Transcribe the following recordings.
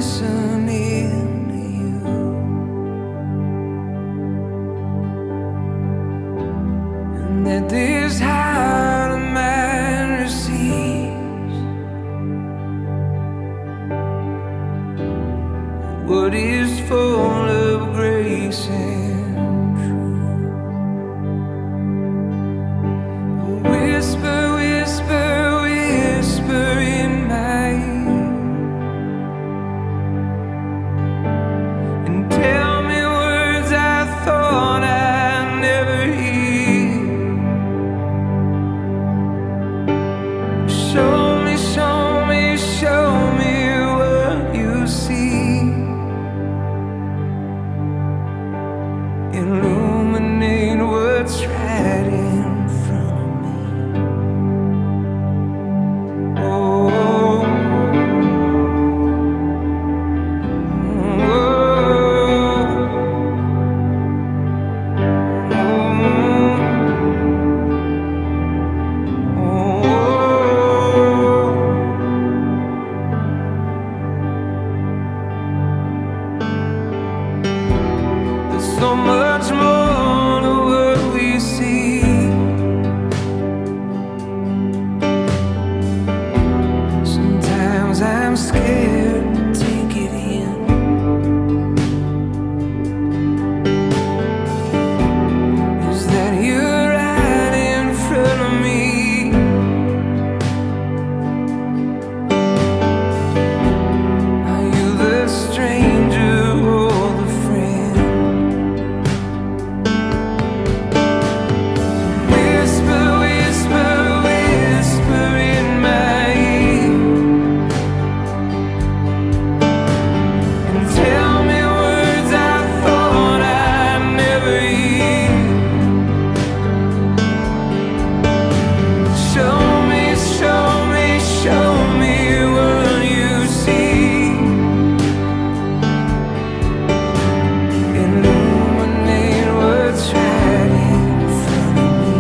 listening to you. And that this heart of mine receives what is full of grace and truth. Whisper, whisper, whisper in my ear, and tell me words I thought I'd never hear. Show me, show me, show me what you see. Illuminate what's right in front of me. Oh, there's so much more to what we see. Sometimes I'm scared to take it in. Is that you're right in front of me? Are you the stranger or the friend? Whisper, whisper, whisper in my ear, and tell me words I thought I'd never hear. Show me, show me, show me what you see. Illuminate what's right in front of me.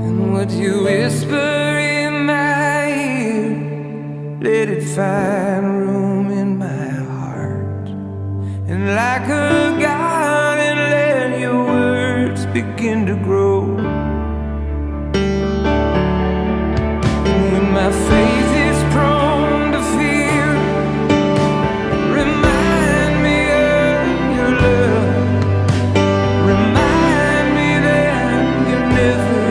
And what you whisper in my ear, let it find room in my heart. And like a garden, let your words begin to grow. And when my faith is prone to fear, remind me of your love. Remind me that you never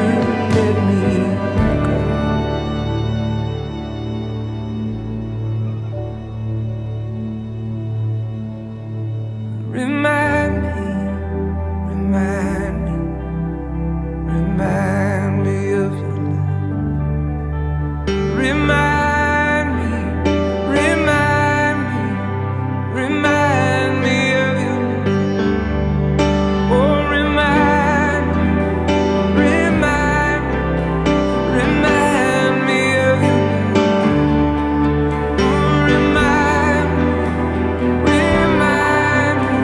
let me go. Remind me, remind me, remind me of your love. Remind me, remind me, remind me of your love. Oh, remind me, remind me, remind me of your love. Oh, remind me, remind me,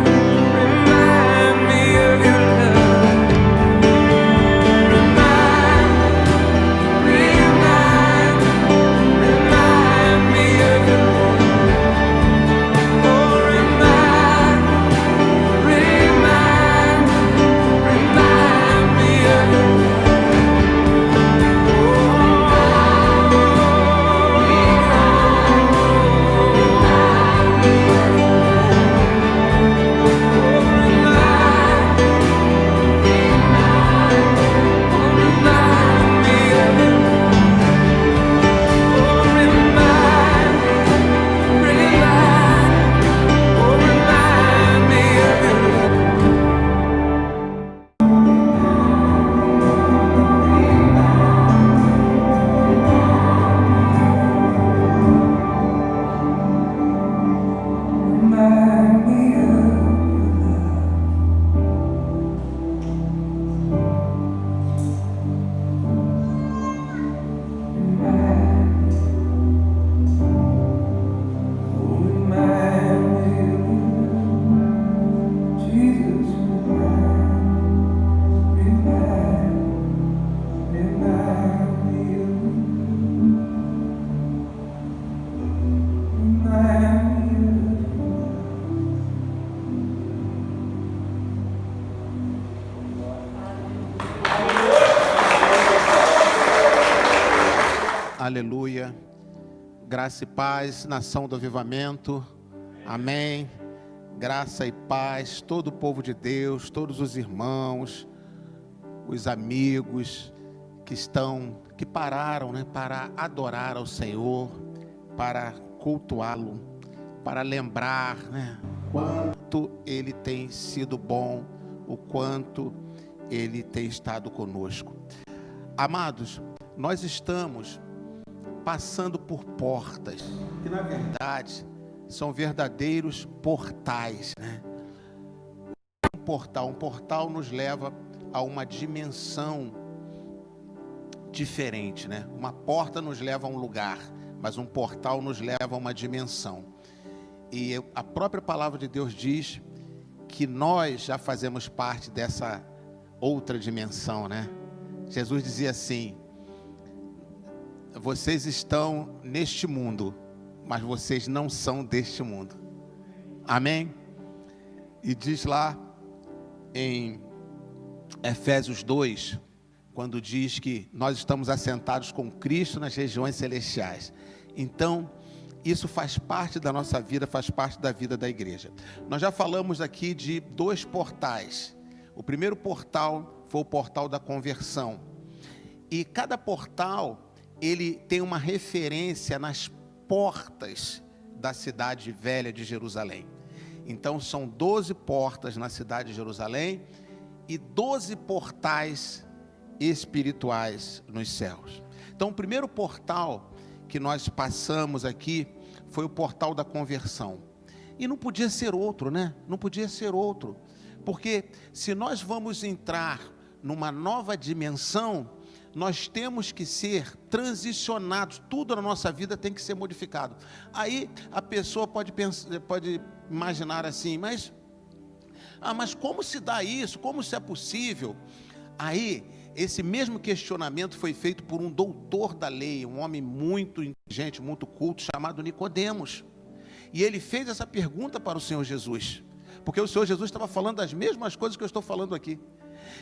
Aleluia. Graça e paz, nação do avivamento. Amém. Graça e paz, todo o povo de Deus, todos os irmãos, os amigos que pararam, para adorar ao Senhor, para cultuá-lo, para lembrar, quanto Ele tem sido bom, o quanto Ele tem estado conosco. Amados, nós estamos passando por portas, que na verdade são verdadeiros portais, Um portal nos leva a uma dimensão diferente, Uma porta nos leva a um lugar, mas um portal nos leva a uma dimensão. E a própria palavra de Deus diz que nós já fazemos parte dessa outra dimensão, Jesus dizia assim: vocês estão neste mundo, mas vocês não são deste mundo. Amém? E diz lá em Efésios 2, quando diz que nós estamos assentados com Cristo nas regiões celestiais. Então, isso faz parte da nossa vida, faz parte da vida da igreja. Nós já falamos aqui de 2 portais. O primeiro portal foi o portal da conversão. E cada portal, ele tem uma referência nas portas da cidade velha de Jerusalém. Então, são 12 portas na cidade de Jerusalém e 12 portais espirituais nos céus. Então, o primeiro portal que nós passamos aqui foi o portal da conversão. E não podia ser outro, Não podia ser outro. Porque se nós vamos entrar numa nova dimensão, nós temos que ser transicionados, tudo na nossa vida tem que ser modificado. Aí a pessoa pode imaginar assim, mas como se dá isso? Como isso é possível? Aí, esse mesmo questionamento foi feito por um doutor da lei, um homem muito inteligente, muito culto, chamado Nicodemos. E ele fez essa pergunta para o Senhor Jesus, porque o Senhor Jesus estava falando as mesmas coisas que eu estou falando aqui.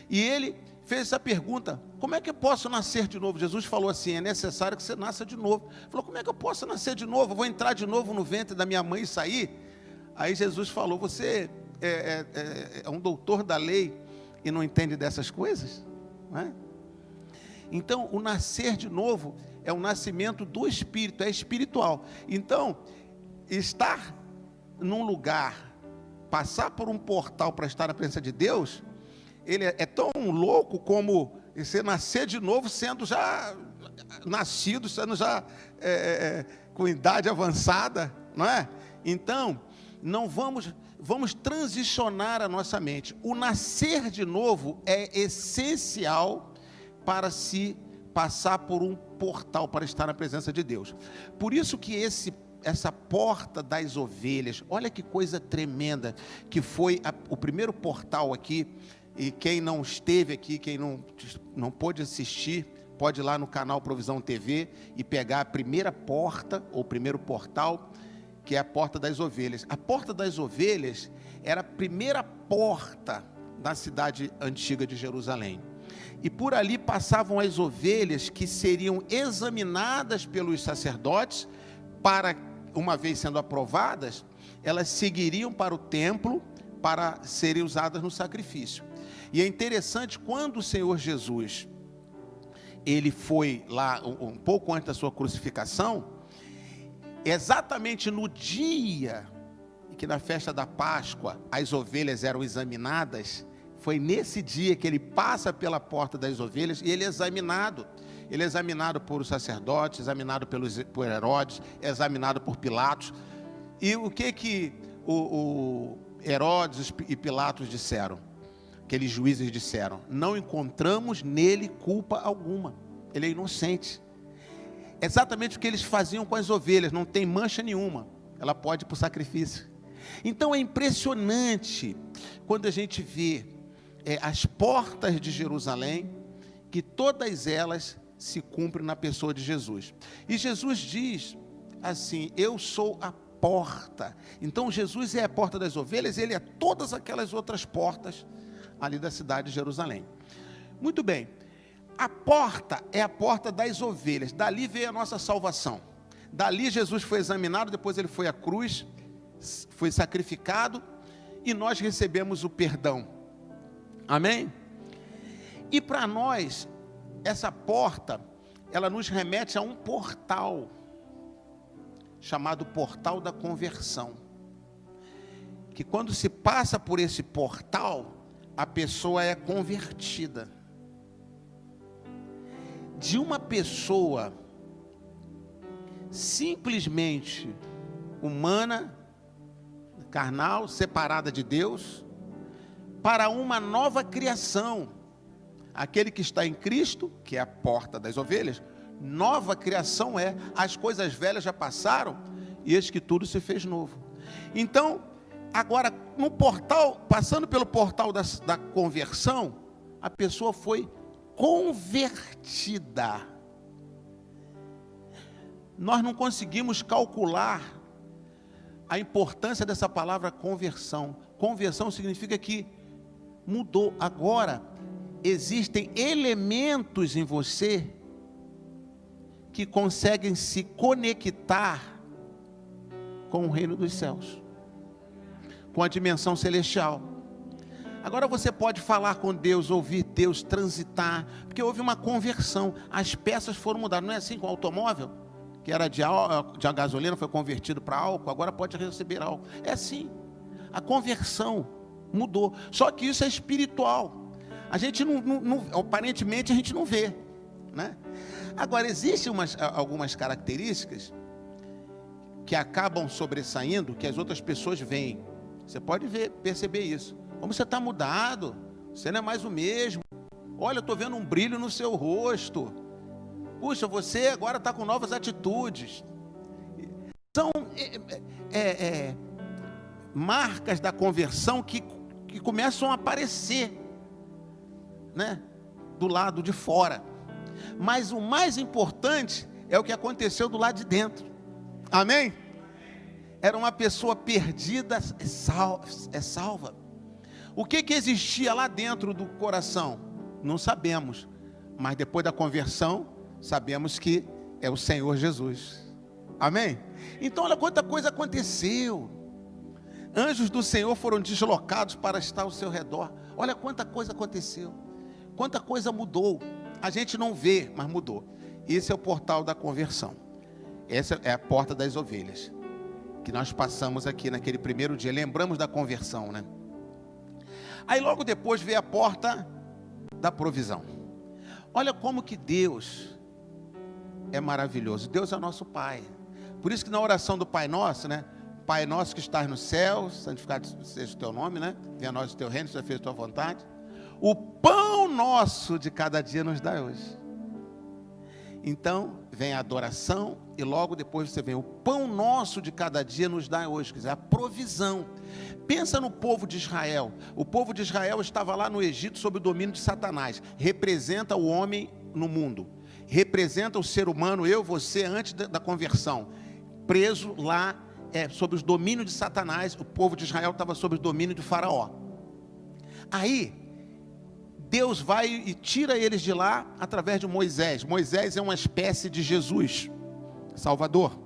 E ele fez essa pergunta: como é que eu posso nascer de novo? Jesus falou assim: é necessário que você nasça de novo. Ele falou: como é que eu posso nascer de novo? Eu vou entrar de novo no ventre da minha mãe e sair? Aí Jesus falou: você é um doutor da lei e não entende dessas coisas? Então, o nascer de novo é o nascimento do Espírito, é espiritual. Então, estar num lugar, passar por um portal para estar na presença de Deus, ele é tão louco como você nascer de novo sendo já nascido, sendo já com idade avançada, não é? Então, não vamos transicionar a nossa mente. O nascer de novo é essencial para se passar por um portal, para estar na presença de Deus. Por isso que essa porta das ovelhas, olha que coisa tremenda, que foi o primeiro portal aqui. E quem não esteve aqui, quem não pôde assistir, pode ir lá no canal Provisão TV e pegar a primeira porta, ou primeiro portal, que é a porta das ovelhas. A porta das ovelhas era a primeira porta da cidade antiga de Jerusalém. E por ali passavam as ovelhas que seriam examinadas pelos sacerdotes, para, uma vez sendo aprovadas, elas seguiriam para o templo para serem usadas no sacrifício. E é interessante, quando o Senhor Jesus, ele foi lá um pouco antes da sua crucificação, exatamente no dia que na festa da Páscoa as ovelhas eram examinadas, foi nesse dia que ele passa pela porta das ovelhas e ele é examinado. Ele é examinado por os sacerdotes, examinado por Herodes, examinado por Pilatos. E o que o Herodes e Pilatos disseram? Aqueles juízes disseram: não encontramos nele culpa alguma, ele é inocente. Exatamente o que eles faziam com as ovelhas, não tem mancha nenhuma, ela pode ir para o sacrifício. Então é impressionante quando a gente vê as portas de Jerusalém, que todas elas se cumprem na pessoa de Jesus. E Jesus diz assim: eu sou a porta. Então Jesus é a porta das ovelhas, ele é todas aquelas outras portas ali da cidade de Jerusalém. Muito bem, A porta é a porta das ovelhas. Dali veio a nossa salvação. Dali Jesus foi examinado, depois ele foi à cruz, foi sacrificado, e nós recebemos o perdão. Amém? E para nós, essa porta, ela nos remete a um portal, chamado portal da conversão. Que quando se passa por esse portal, a pessoa é convertida. De uma pessoa simplesmente humana, carnal, separada de Deus, para uma nova criação. Aquele que está em Cristo, que é a porta das ovelhas, nova criação é, as coisas velhas já passaram, e eis que tudo se fez novo. Então, agora, no portal, passando pelo portal da conversão, a pessoa foi convertida. Nós não conseguimos calcular a importância dessa palavra conversão. Conversão significa que mudou. Agora, existem elementos em você que conseguem se conectar com o reino dos céus, com a dimensão celestial. Agora você pode falar com Deus, ouvir Deus, transitar, porque houve uma conversão, as peças foram mudadas. Não é assim com o automóvel, que era de gasolina, foi convertido para álcool, agora pode receber álcool. É assim, a conversão mudou, só que isso é espiritual. A gente aparentemente a gente não vê, né? Agora, existem algumas características que acabam sobressaindo, que as outras pessoas veem. Você pode perceber isso. Como você está mudado, você não é mais o mesmo. Olha, eu estou vendo um brilho no seu rosto. Puxa, você agora está com novas atitudes. São marcas da conversão que começam a aparecer, né, do lado de fora. Mas o mais importante é o que aconteceu do lado de dentro. Amém? Era uma pessoa perdida, salva. O que existia lá dentro do coração? Não sabemos. Mas depois da conversão, sabemos que é o Senhor Jesus. Amém? Então olha quanta coisa aconteceu. Anjos do Senhor foram deslocados para estar ao seu redor. Olha quanta coisa aconteceu. Quanta coisa mudou. A gente não vê, mas mudou. Esse é o portal da conversão. Essa é a porta das ovelhas, que nós passamos aqui naquele primeiro dia. Lembramos da conversão, né? Aí logo depois veio a porta da provisão. Olha como que Deus é maravilhoso. Deus é nosso Pai. Por isso que na oração do Pai Nosso, né? Pai nosso que estás no céu, santificado seja o teu nome, né? Venha a nós o teu reino, seja feita a tua vontade. O pão nosso de cada dia nos dá hoje. Então, vem a adoração e logo depois você vem o pão nosso de cada dia nos dá hoje, quer dizer, a provisão. Pensa no povo de Israel. O povo de Israel estava lá no Egito sob o domínio de Satanás. Representa o homem no mundo. Representa o ser humano, eu, você, antes da conversão. Preso lá, sob os domínios de Satanás. O povo de Israel estava sob o domínio de Faraó. Aí Deus vai e tira eles de lá através de Moisés. Moisés é uma espécie de Jesus, Salvador.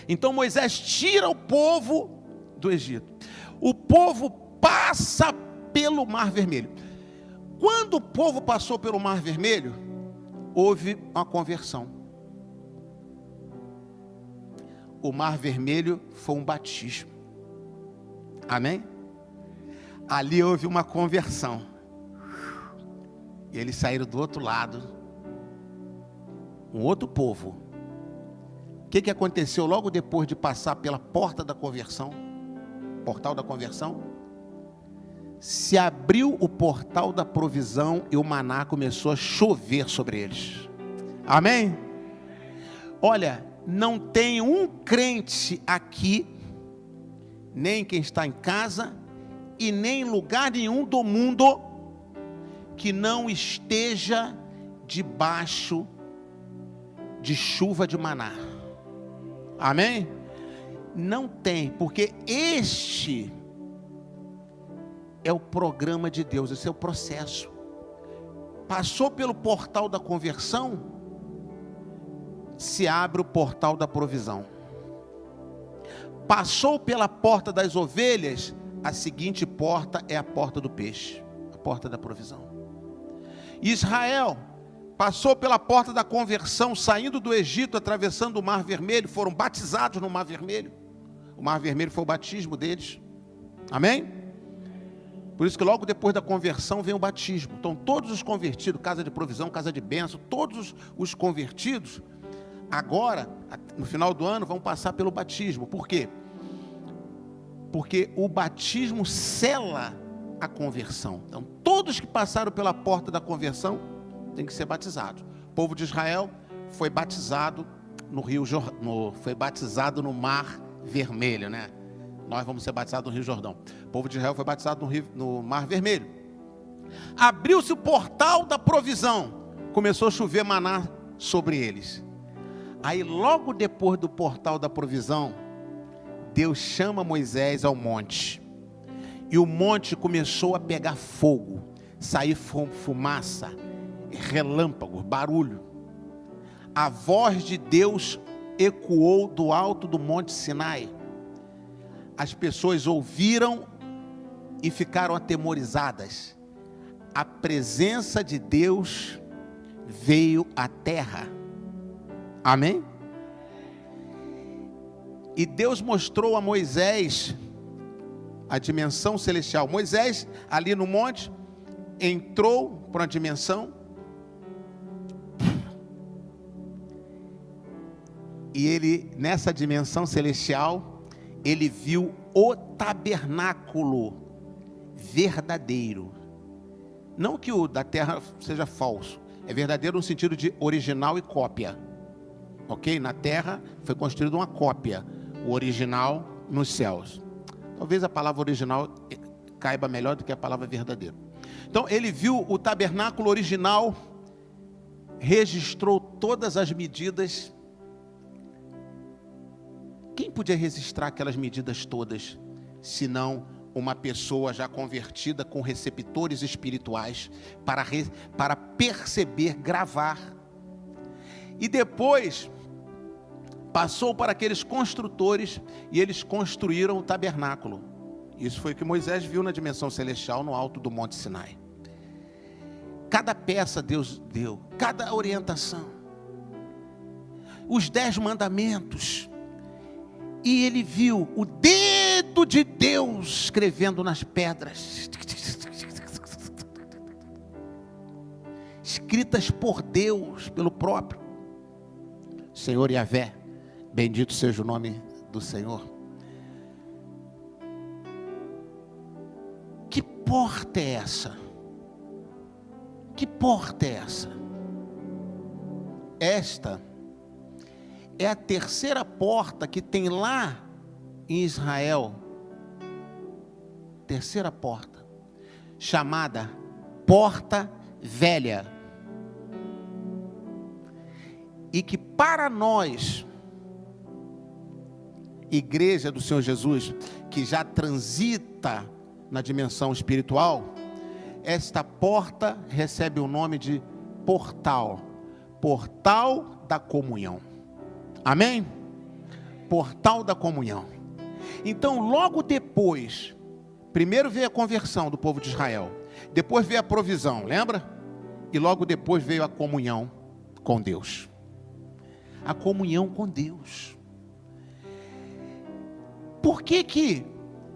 Então Moisés tira o povo do Egito. O povo passa pelo Mar Vermelho. Quando o povo passou pelo Mar Vermelho, houve uma conversão. O Mar Vermelho foi um batismo. Amém? Ali houve uma conversão. E eles saíram do outro lado, um outro povo. O que aconteceu logo depois de passar pela porta da conversão? Portal da conversão? Se abriu o portal da provisão e o maná começou a chover sobre eles. Amém? Olha, não tem um crente aqui, nem quem está em casa, e nem em lugar nenhum do mundo, que não esteja debaixo de chuva de maná. Amém? Não tem, porque este é o programa de Deus, esse é o processo. passou pelo portal da conversão, se abre o portal da provisão. Passou pela porta das ovelhas, a seguinte porta é a porta do peixe, a porta da provisão. Israel passou pela porta da conversão, saindo do Egito, atravessando o Mar Vermelho, foram batizados no Mar Vermelho. O Mar Vermelho foi o batismo deles. Amém? Por isso que logo depois da conversão vem o batismo. Então todos os convertidos, casa de provisão, casa de bênção, todos os convertidos, agora, no final do ano, vão passar pelo batismo. Por quê? Porque o batismo sela a conversão. Então todos que passaram pela porta da conversão têm que ser batizados. O povo de Israel foi batizado no Rio Jordão, foi batizado no Mar Vermelho, né? Nós vamos ser batizados no Rio Jordão. O povo de Israel foi batizado no Mar Vermelho. Abriu-se o portal da provisão. Começou a chover maná sobre eles. Aí logo depois do portal da provisão, Deus chama Moisés ao monte. E o monte começou a pegar fogo. Sair fumaça, relâmpagos, barulho. A voz de Deus ecoou do alto do monte Sinai. As pessoas ouviram e ficaram atemorizadas. A presença de Deus veio à terra. Amém? E Deus mostrou a Moisés a dimensão celestial. Moisés, ali no monte, entrou para uma dimensão. E ele, nessa dimensão celestial, ele viu o tabernáculo verdadeiro. Não que o da terra seja falso. É verdadeiro no sentido de original e cópia. Ok? Na terra foi construída uma cópia. O original nos céus. Talvez a palavra original caiba melhor do que a palavra verdadeiro. Então ele viu o tabernáculo original, registrou todas as medidas. Quem podia registrar aquelas medidas todas, senão uma pessoa já convertida com receptores espirituais para perceber, gravar. E depois passou para aqueles construtores e eles construíram o tabernáculo. Isso foi o que Moisés viu na dimensão celestial no alto do Monte Sinai. Cada peça Deus deu, cada orientação, os 10 mandamentos. E ele viu o dedo de Deus escrevendo nas pedras, escritas por Deus, pelo próprio Senhor Yahvé. Bendito seja o nome do Senhor. Que porta é essa? Que porta é essa? Esta é a terceira porta que tem lá em Israel. Terceira porta, chamada Porta Velha. E que para nós, igreja do Senhor Jesus, que já transita na dimensão espiritual, esta porta recebe o nome de portal. Portal da comunhão. Amém? Portal da comunhão. Então logo depois, primeiro veio a conversão do povo de Israel, depois veio a provisão, lembra? E logo depois veio a comunhão com Deus. A comunhão com Deus. Por que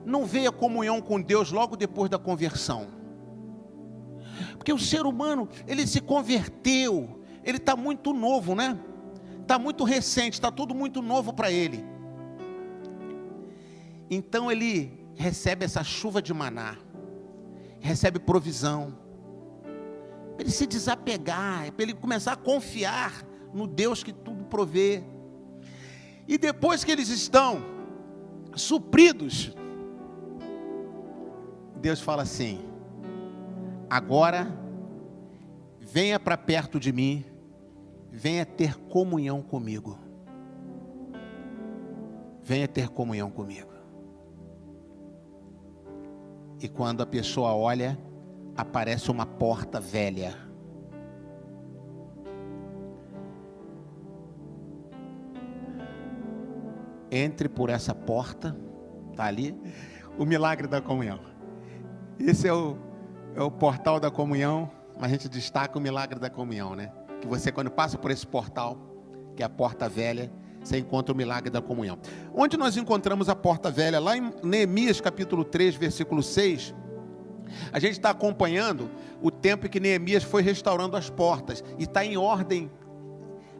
não veio a comunhão com Deus logo depois da conversão? Porque o ser humano, ele se converteu, ele está muito novo, né? Está muito recente, está tudo muito novo para ele. Então ele recebe essa chuva de maná, recebe provisão, para ele se desapegar, para ele começar a confiar no Deus que tudo provê. E depois que eles estão supridos, Deus fala assim: agora venha para perto de mim, venha ter comunhão comigo. Venha ter comunhão comigo. E quando a pessoa olha, aparece uma porta velha. entre por essa porta, está ali, o milagre da comunhão. Esse é o portal da comunhão, mas a gente destaca o milagre da comunhão, né? Que você, quando passa por esse portal, que é a porta velha, você encontra o milagre da comunhão. Onde nós encontramos a porta velha? Lá em Neemias capítulo 3, versículo 6, a gente está acompanhando o tempo em que Neemias foi restaurando as portas, e está em ordem,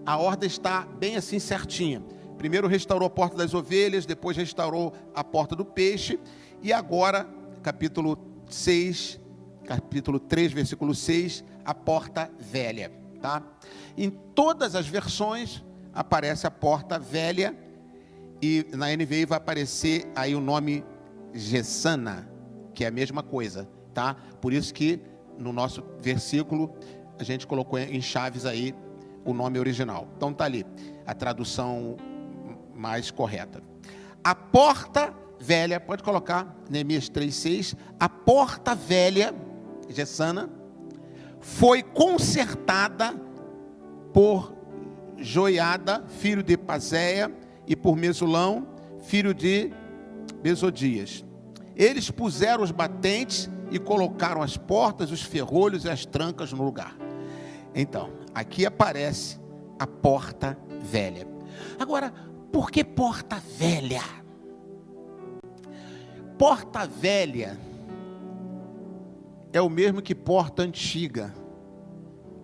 a ordem está bem assim certinha. Primeiro restaurou a porta das ovelhas, depois restaurou a porta do peixe, e agora, capítulo 3, versículo 6, a porta velha, tá? Em todas as versões aparece a porta velha, e na NVI vai aparecer aí o nome Gessana, que é a mesma coisa, tá? Por isso que no nosso versículo a gente colocou em chaves aí o nome original. Então tá ali a tradução mais correta. A porta velha, pode colocar Neemias 3:6, a porta velha, Gessana, foi consertada por Joiada, filho de Pazéia, e por Mesulão, filho de Besodias. Eles puseram os batentes e colocaram as portas, os ferrolhos e as trancas no lugar. Então, aqui aparece a porta velha. Agora, por que porta velha? Porta velha é o mesmo que porta antiga,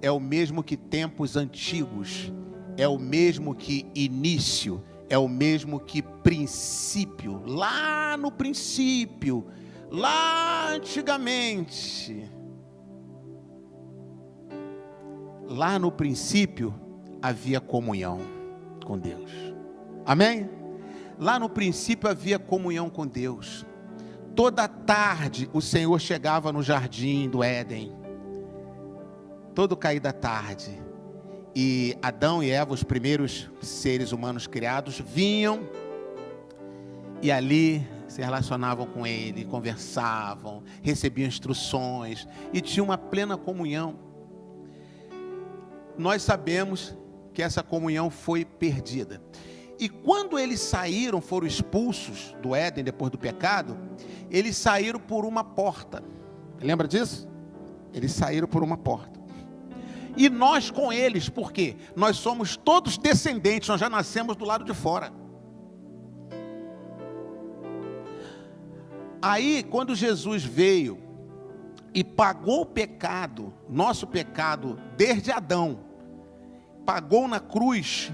é o mesmo que tempos antigos, é o mesmo que início, é o mesmo que princípio, lá no princípio, lá antigamente. Lá no princípio havia comunhão com Deus. Amém? Lá no princípio havia comunhão com Deus. Toda tarde o Senhor chegava no jardim do Éden, todo cair da tarde, e Adão e Eva, os primeiros seres humanos criados, vinham e ali se relacionavam com Ele, conversavam, recebiam instruções e tinham uma plena comunhão. Nós sabemos que essa comunhão foi perdida. E quando eles saíram, foram expulsos do Éden depois do pecado, eles saíram por uma porta. Lembra disso? Eles saíram por uma porta. E nós com eles, por quê? Nós somos todos descendentes, nós já nascemos do lado de fora. Aí, quando Jesus veio e pagou o pecado, nosso pecado, desde Adão, pagou na cruz,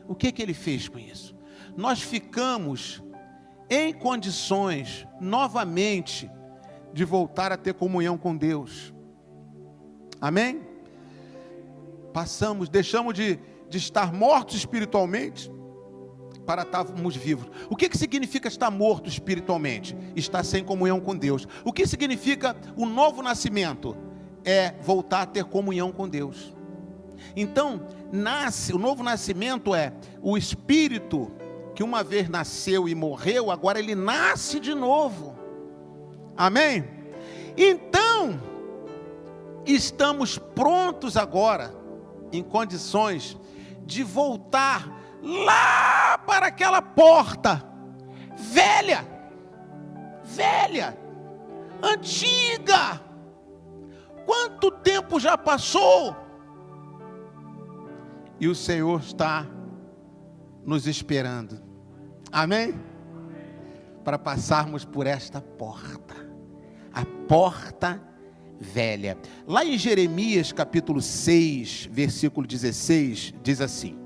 o que ele fez com isso? Nós ficamos em condições, novamente, de voltar a ter comunhão com Deus. Amém? Deixamos de estar mortos espiritualmente para estarmos vivos. O que significa estar morto espiritualmente? Estar sem comunhão com Deus. O que significa o novo nascimento? É voltar a ter comunhão com Deus. Então, o novo nascimento é o espírito que uma vez nasceu e morreu, agora ele nasce de novo. Amém? Então, estamos prontos agora, em condições de voltar lá para aquela porta velha, antiga. Quanto tempo já passou? E o Senhor está nos esperando. Amém? Para passarmos por esta porta, a porta velha. Lá em Jeremias capítulo 6, versículo 16, diz assim: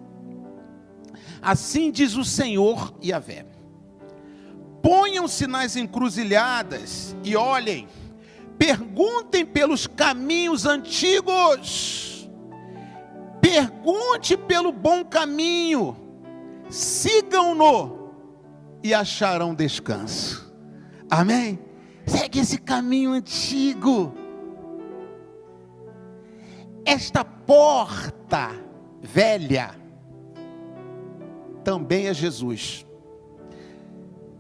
assim diz o Senhor Yahvé: ponham-se nas encruzilhadas e olhem, perguntem pelos caminhos antigos, pergunte pelo bom caminho, sigam-no e acharão descanso. Amém? Segue esse caminho antigo. Esta porta velha também é Jesus.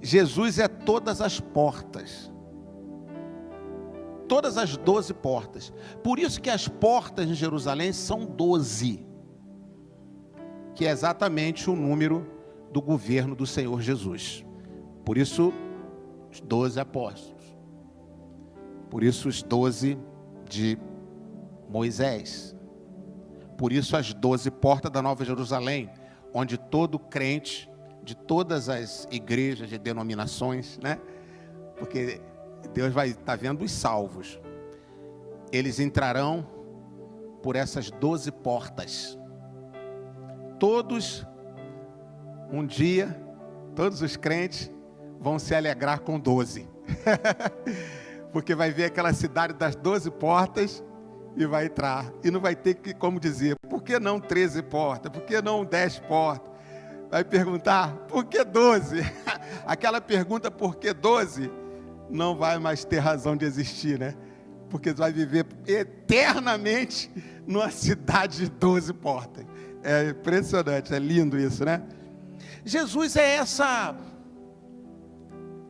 Jesus é todas as portas, todas as 12 portas. Por isso que as portas de Jerusalém são 12, que é exatamente o número do governo do Senhor Jesus. Por isso, os 12 apóstolos. Por isso, os 12 de Moisés. Por isso, as 12 portas da Nova Jerusalém, onde todo crente de todas as igrejas e denominações, né? Porque Deus vai estar vendo os salvos. Eles entrarão por essas 12 portas. Todos, um dia, todos os crentes vão se alegrar com 12. Porque vai ver aquela cidade das 12 portas e vai entrar. E não vai ter que, como dizer, por que não 13 portas? Por que não 10 portas? Vai perguntar, por que 12? Aquela pergunta, por que 12? Não vai mais ter razão de existir, né? Porque você vai viver eternamente numa cidade de 12 portas. É impressionante, é lindo isso, né? Jesus é essa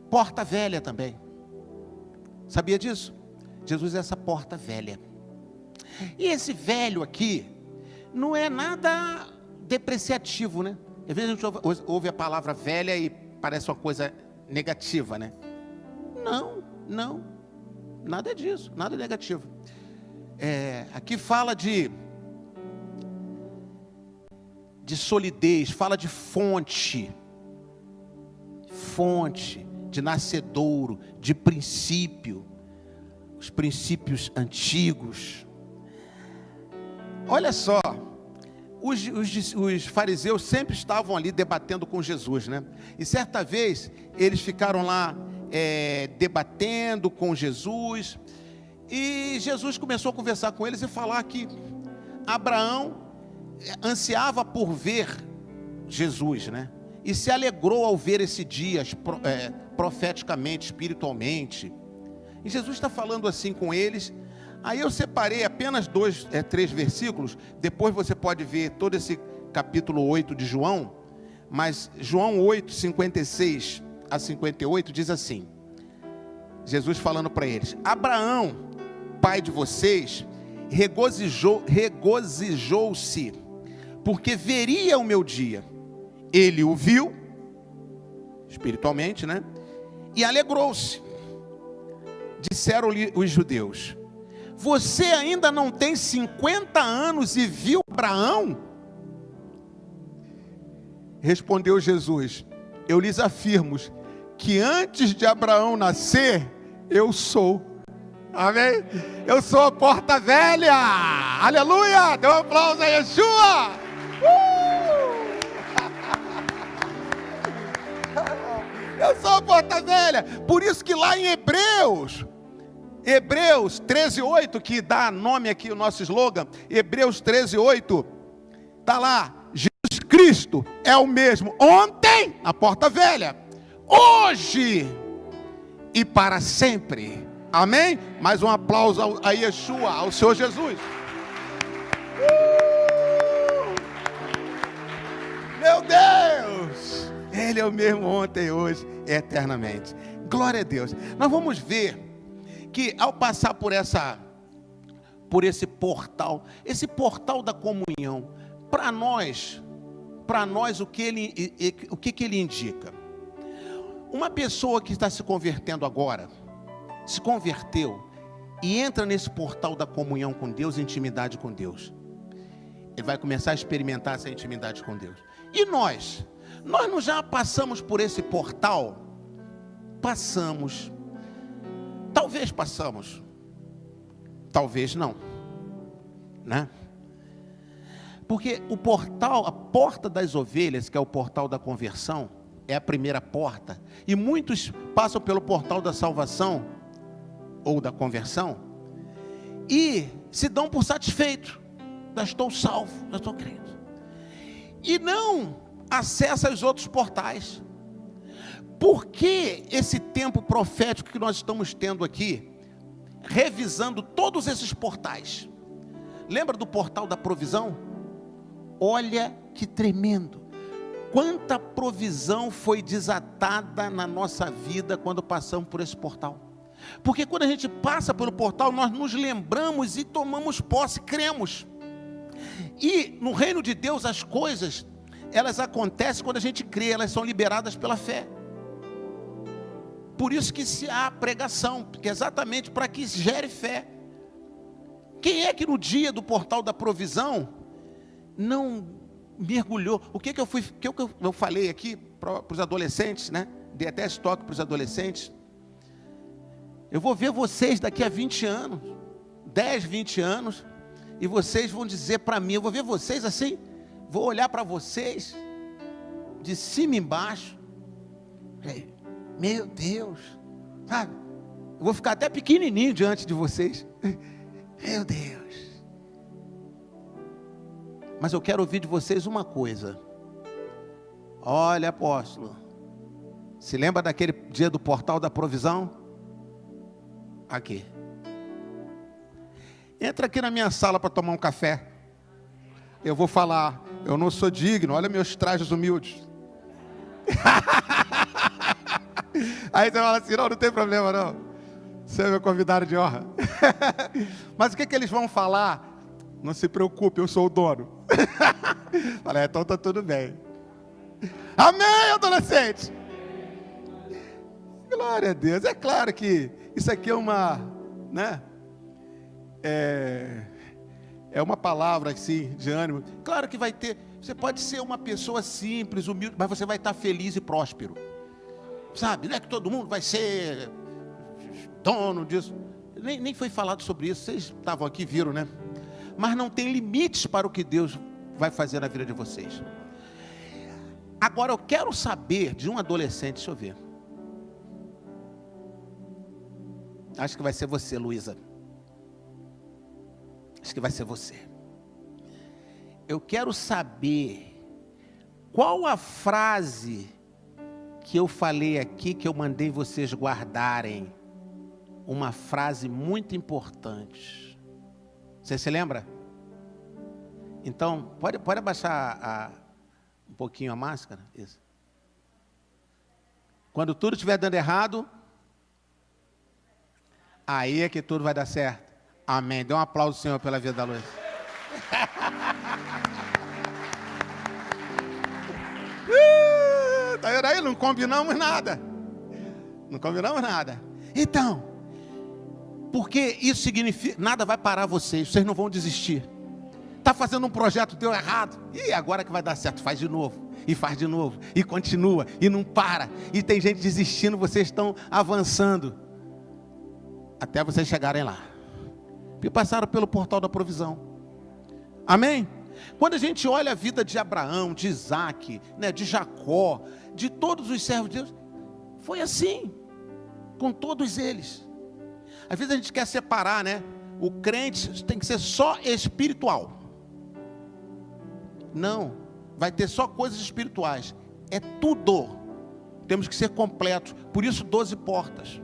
porta velha também. Sabia disso? Jesus é essa porta velha. E esse velho aqui não é nada depreciativo, né? Às vezes a gente ouve a palavra velha e parece uma coisa negativa, né? Não. Nada disso, nada negativo. Aqui fala de solidez, fala de fonte, de nascedouro, de princípio, os princípios antigos. Olha só, os fariseus sempre estavam ali debatendo com Jesus, né? E certa vez eles ficaram lá debatendo com Jesus, e Jesus começou a conversar com eles e falar que Abraão ansiava por ver Jesus, né? E se alegrou ao ver esse dia, profeticamente, espiritualmente. E Jesus está falando assim com eles. Aí eu separei apenas 3 versículos. Depois você pode ver todo esse capítulo 8 de João. Mas João 8, 56 a 58 diz assim: Jesus falando para eles: Abraão, pai de vocês, regozijou-se, porque veria o meu dia. Ele o viu, espiritualmente, né? E alegrou-se. Disseram-lhe os judeus: você ainda não tem 50 anos e viu Abraão? Respondeu Jesus: eu lhes afirmo que antes de Abraão nascer, eu sou. Amém? Eu sou a porta velha. Aleluia! Dê um aplauso a Yeshua. Eu sou a porta velha. Por isso que lá em Hebreus 13:8, que dá nome aqui o nosso slogan, Hebreus 13:8, está lá: Jesus Cristo é o mesmo ontem, a porta velha, hoje e para sempre. Amém? Mais um aplauso a Yeshua, ao Senhor Jesus. Meu Deus! Ele é o mesmo ontem, hoje, eternamente. Glória a Deus. Nós vamos ver que ao passar por esse portal, da comunhão, para nós o que ele indica? Uma pessoa que está se convertendo agora, se converteu e entra nesse portal da comunhão com Deus, intimidade com Deus, ele vai começar a experimentar essa intimidade com Deus. E nós não já passamos por esse portal? Passamos. Talvez passamos, talvez não, né? Porque o portal, a porta das ovelhas, que é o portal da conversão, é a primeira porta, e muitos passam pelo portal da salvação, ou da conversão, e se dão por satisfeitos: já estou salvo, já estou crendo, e não acessam os outros portais. Por que esse tempo profético que nós estamos tendo aqui, revisando todos esses portais? Lembra do portal da provisão? Olha que tremendo, quanta provisão foi desatada na nossa vida quando passamos por esse portal. Porque quando a gente passa pelo portal, nós nos lembramos e tomamos posse, cremos. E no reino de Deus as coisas, elas acontecem quando a gente crê, elas são liberadas pela fé. Por isso que se há pregação, porque é exatamente para que gere fé. Quem é que no dia do portal da provisão não mergulhou? O que eu falei aqui para os adolescentes, né? Dei até esse toque para os adolescentes. Eu vou ver vocês daqui a 20 anos, 10, 20 anos, e vocês vão dizer para mim, eu vou ver vocês assim, vou olhar para vocês, de cima e embaixo, meu Deus, sabe? Eu vou ficar até pequenininho diante de vocês, meu Deus. Mas eu quero ouvir de vocês uma coisa. Olha, apóstolo, se lembra daquele dia do portal da provisão? Aqui. Entra aqui na minha sala para tomar um café. Eu vou falar, eu não sou digno, olha meus trajes humildes. Aí você fala assim, não tem problema não. Você é meu convidado de honra. Mas o que eles vão falar? Não se preocupe, eu sou o dono. Fala, então tá tudo bem. Amém, adolescente? Glória a Deus. É claro que isso aqui é uma, né? É uma palavra assim, de ânimo. Claro que vai ter, você pode ser uma pessoa simples, humilde, mas você vai estar feliz e próspero. Sabe, não é que todo mundo vai ser dono disso. Nem foi falado sobre isso, vocês estavam aqui, viram, né? Mas não tem limites para o que Deus vai fazer na vida de vocês. Agora eu quero saber de um adolescente, deixa eu ver. Acho que vai ser você, Luísa. Acho que vai ser você. Eu quero saber qual a frase que eu falei aqui, que eu mandei vocês guardarem. Uma frase muito importante. Você se lembra? Então, pode abaixar um pouquinho a máscara? Isso. Quando tudo estiver dando errado, aí é que tudo vai dar certo. Amém. Dê um aplauso, Senhor, pela vida da Luísa. Tá vendo aí? Não combinamos nada. Não combinamos nada. Então, porque isso significa, nada vai parar vocês não vão desistir. Está fazendo um projeto, deu errado, e agora que vai dar certo, faz de novo, e continua, e não para, e tem gente desistindo, vocês estão avançando, até vocês chegarem lá, e passaram pelo portal da provisão, amém? Quando a gente olha a vida de Abraão, de Isaac, né, de Jacó, de todos os servos de Deus, foi assim, com todos eles. Às vezes a gente quer separar, né? O crente tem que ser só espiritual. Não, vai ter só coisas espirituais. É tudo. Temos que ser completos. Por isso 12 portas.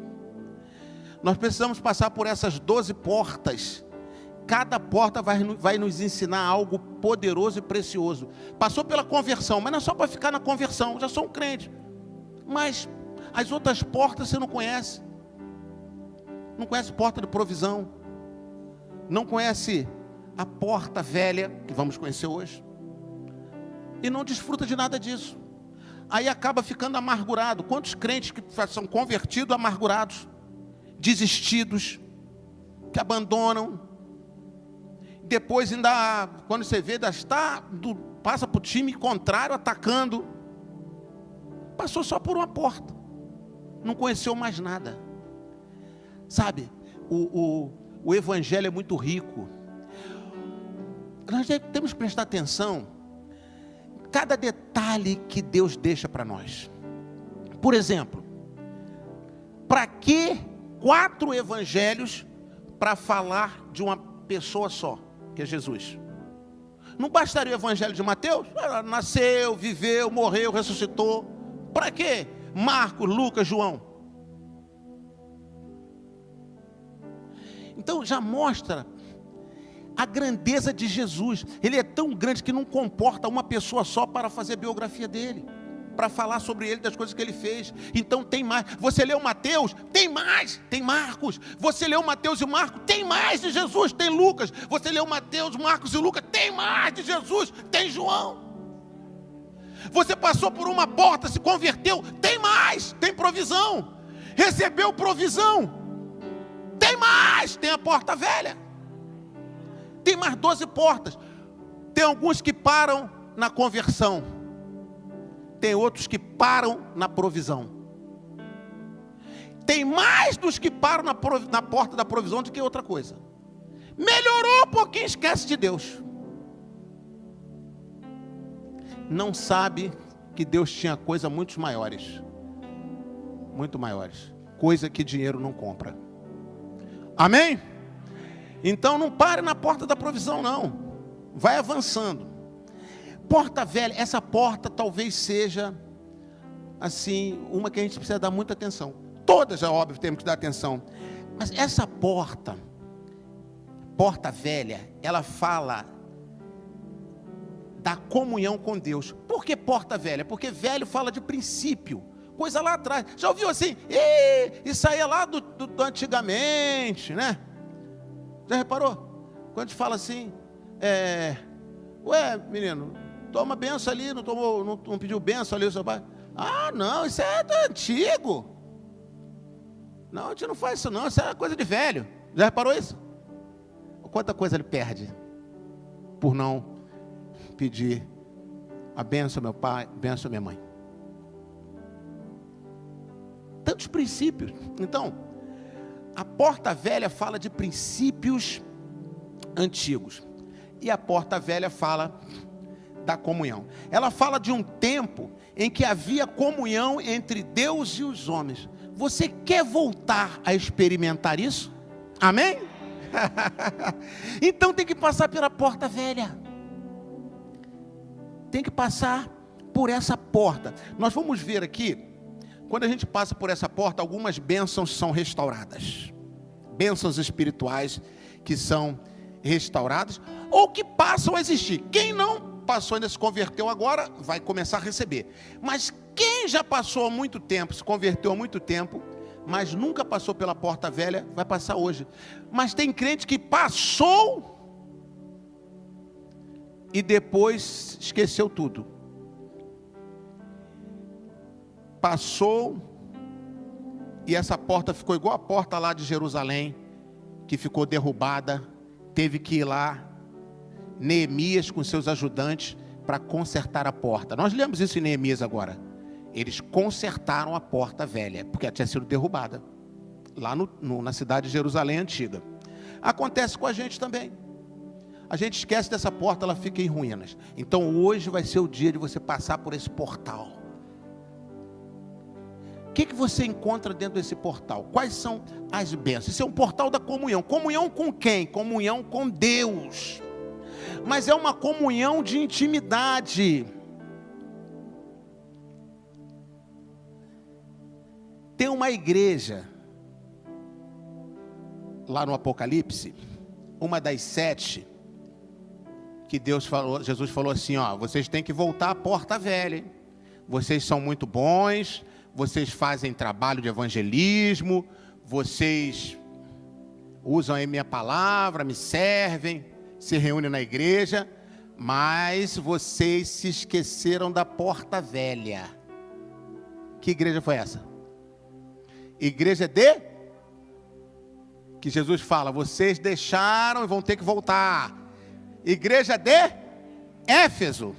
Nós precisamos passar por essas 12 portas. Cada porta vai nos ensinar algo poderoso e precioso. Passou pela conversão, mas não é só para ficar na conversão. Já sou um crente. Mas as outras portas você não conhece. Não conhece porta de provisão. Não conhece a porta velha, que vamos conhecer hoje. E não desfruta de nada disso. Aí acaba ficando amargurado. Quantos crentes que são convertidos amargurados, desistidos, que abandonam. Depois ainda, quando você vê, passa para o time contrário, atacando. Passou só por uma porta. Não conheceu mais nada. Sabe, o evangelho é muito rico. Nós temos que prestar atenção em cada detalhe que Deus deixa para nós. Por exemplo, para que 4 evangelhos para falar de uma pessoa só, que é Jesus? Não bastaria o evangelho de Mateus? Nasceu, viveu, morreu, ressuscitou. Para quê? Marcos, Lucas, João. Então já mostra a grandeza de Jesus. Ele é tão grande que não comporta uma pessoa só para fazer a biografia dele, para falar sobre ele, das coisas que ele fez. Então tem mais. Você leu Mateus? Tem mais. Tem Marcos. Você leu Mateus e Marcos? Tem mais de Jesus. Tem Lucas. Você leu Mateus, Marcos e Lucas? Tem mais de Jesus. Tem João. Você passou por uma porta, se converteu, tem mais, tem provisão. Recebeu provisão, tem mais, tem a porta velha. Tem mais 12 portas. Tem alguns que param na conversão, tem outros que param na provisão. Tem mais dos que param na porta da provisão do que outra coisa. Melhorou um pouquinho, esquece de Deus. Não sabe que Deus tinha coisas muito maiores. Muito maiores. Coisa que dinheiro não compra. Amém? Então não pare na porta da provisão, não. Vai avançando. Porta velha, essa porta talvez seja, assim, uma que a gente precisa dar muita atenção. Todas, é óbvio, temos que dar atenção. Mas essa porta velha, ela fala da comunhão com Deus. Por que porta velha? Porque velho fala de princípio, coisa lá atrás. Já ouviu assim? Isso aí é lá do antigamente, né? Já reparou? Quando a gente fala assim, ué, menino, toma benção ali, não pediu benção ali o seu pai? Ah, não, isso é do antigo. Não, a gente não faz isso não, isso é coisa de velho. Já reparou isso? Quanta coisa ele perde por não pedir a benção meu pai, benção minha mãe. Tantos princípios. Então, a porta velha fala de princípios antigos. E a porta velha fala da comunhão. Ela fala de um tempo em que havia comunhão entre Deus e os homens. Você quer voltar a experimentar isso? Amém? Então tem que passar pela porta velha. Tem que passar por essa porta. Nós vamos ver aqui, quando a gente passa por essa porta, algumas bênçãos são restauradas. Bênçãos espirituais que são restauradas ou que passam a existir. Quem não passou ainda se converteu agora, vai começar a receber. Mas quem já passou há muito tempo, se converteu há muito tempo, mas nunca passou pela porta velha, vai passar hoje. Mas tem crente que passou e depois esqueceu tudo. Passou e essa porta ficou igual a porta lá de Jerusalém, que ficou derrubada. Teve que ir lá Neemias com seus ajudantes para consertar a porta. Nós lemos isso em Neemias agora. Eles consertaram a porta velha, porque ela tinha sido derrubada, lá na cidade de Jerusalém antiga. Acontece com a gente também. A gente esquece dessa porta, ela fica em ruínas. Então hoje vai ser o dia de você passar por esse portal. O que você encontra dentro desse portal? Quais são as bênçãos? Isso é um portal da comunhão. Comunhão com quem? Comunhão com Deus. Mas é uma comunhão de intimidade. Tem uma igreja, lá no Apocalipse, uma das 7, que Jesus falou assim, ó, vocês têm que voltar à porta velha, hein? Vocês são muito bons, vocês fazem trabalho de evangelismo, vocês usam a minha palavra, me servem, se reúnem na igreja, mas vocês se esqueceram da porta velha. Que igreja foi essa? Igreja que Jesus fala, vocês deixaram e vão ter que voltar. Igreja de Éfeso.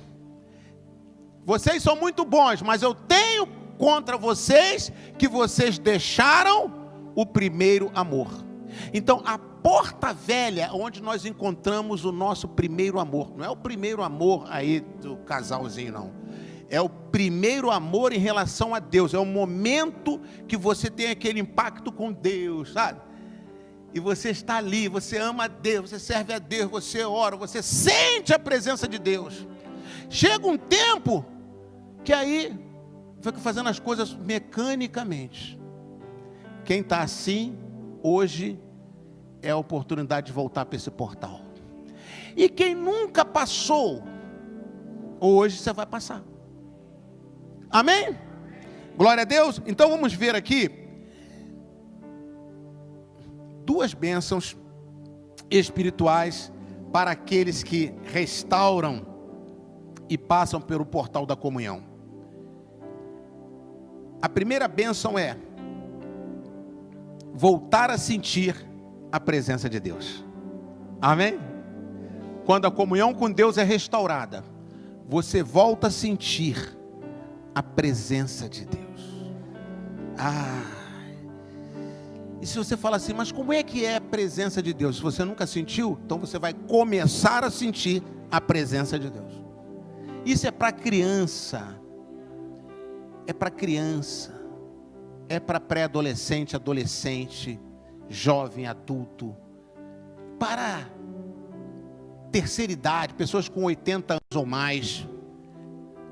Vocês são muito bons, mas eu tenho contra vocês que vocês deixaram o primeiro amor. Então a porta velha, onde nós encontramos o nosso primeiro amor, não é o primeiro amor aí do casalzinho não, é o primeiro amor em relação a Deus, é o momento que você tem aquele impacto com Deus, sabe? E você está ali, você ama a Deus, você serve a Deus, você ora, você sente a presença de Deus. Chega um tempo que aí fica fazendo as coisas mecanicamente. Quem está assim, hoje é a oportunidade de voltar para esse portal. E quem nunca passou, hoje você vai passar. Amém? Glória a Deus. Então vamos ver aqui duas bênçãos espirituais para aqueles que restauram e passam pelo portal da comunhão. A primeira bênção é voltar a sentir a presença de Deus. Amém? Quando a comunhão com Deus é restaurada, você volta a sentir a presença de Deus. E se você fala assim, mas como é que é a presença de Deus? Se você nunca sentiu, então você vai começar a sentir a presença de Deus. Isso é para criança. É para criança. É para pré-adolescente, adolescente, jovem, adulto. Para terceira idade, pessoas com 80 anos ou mais.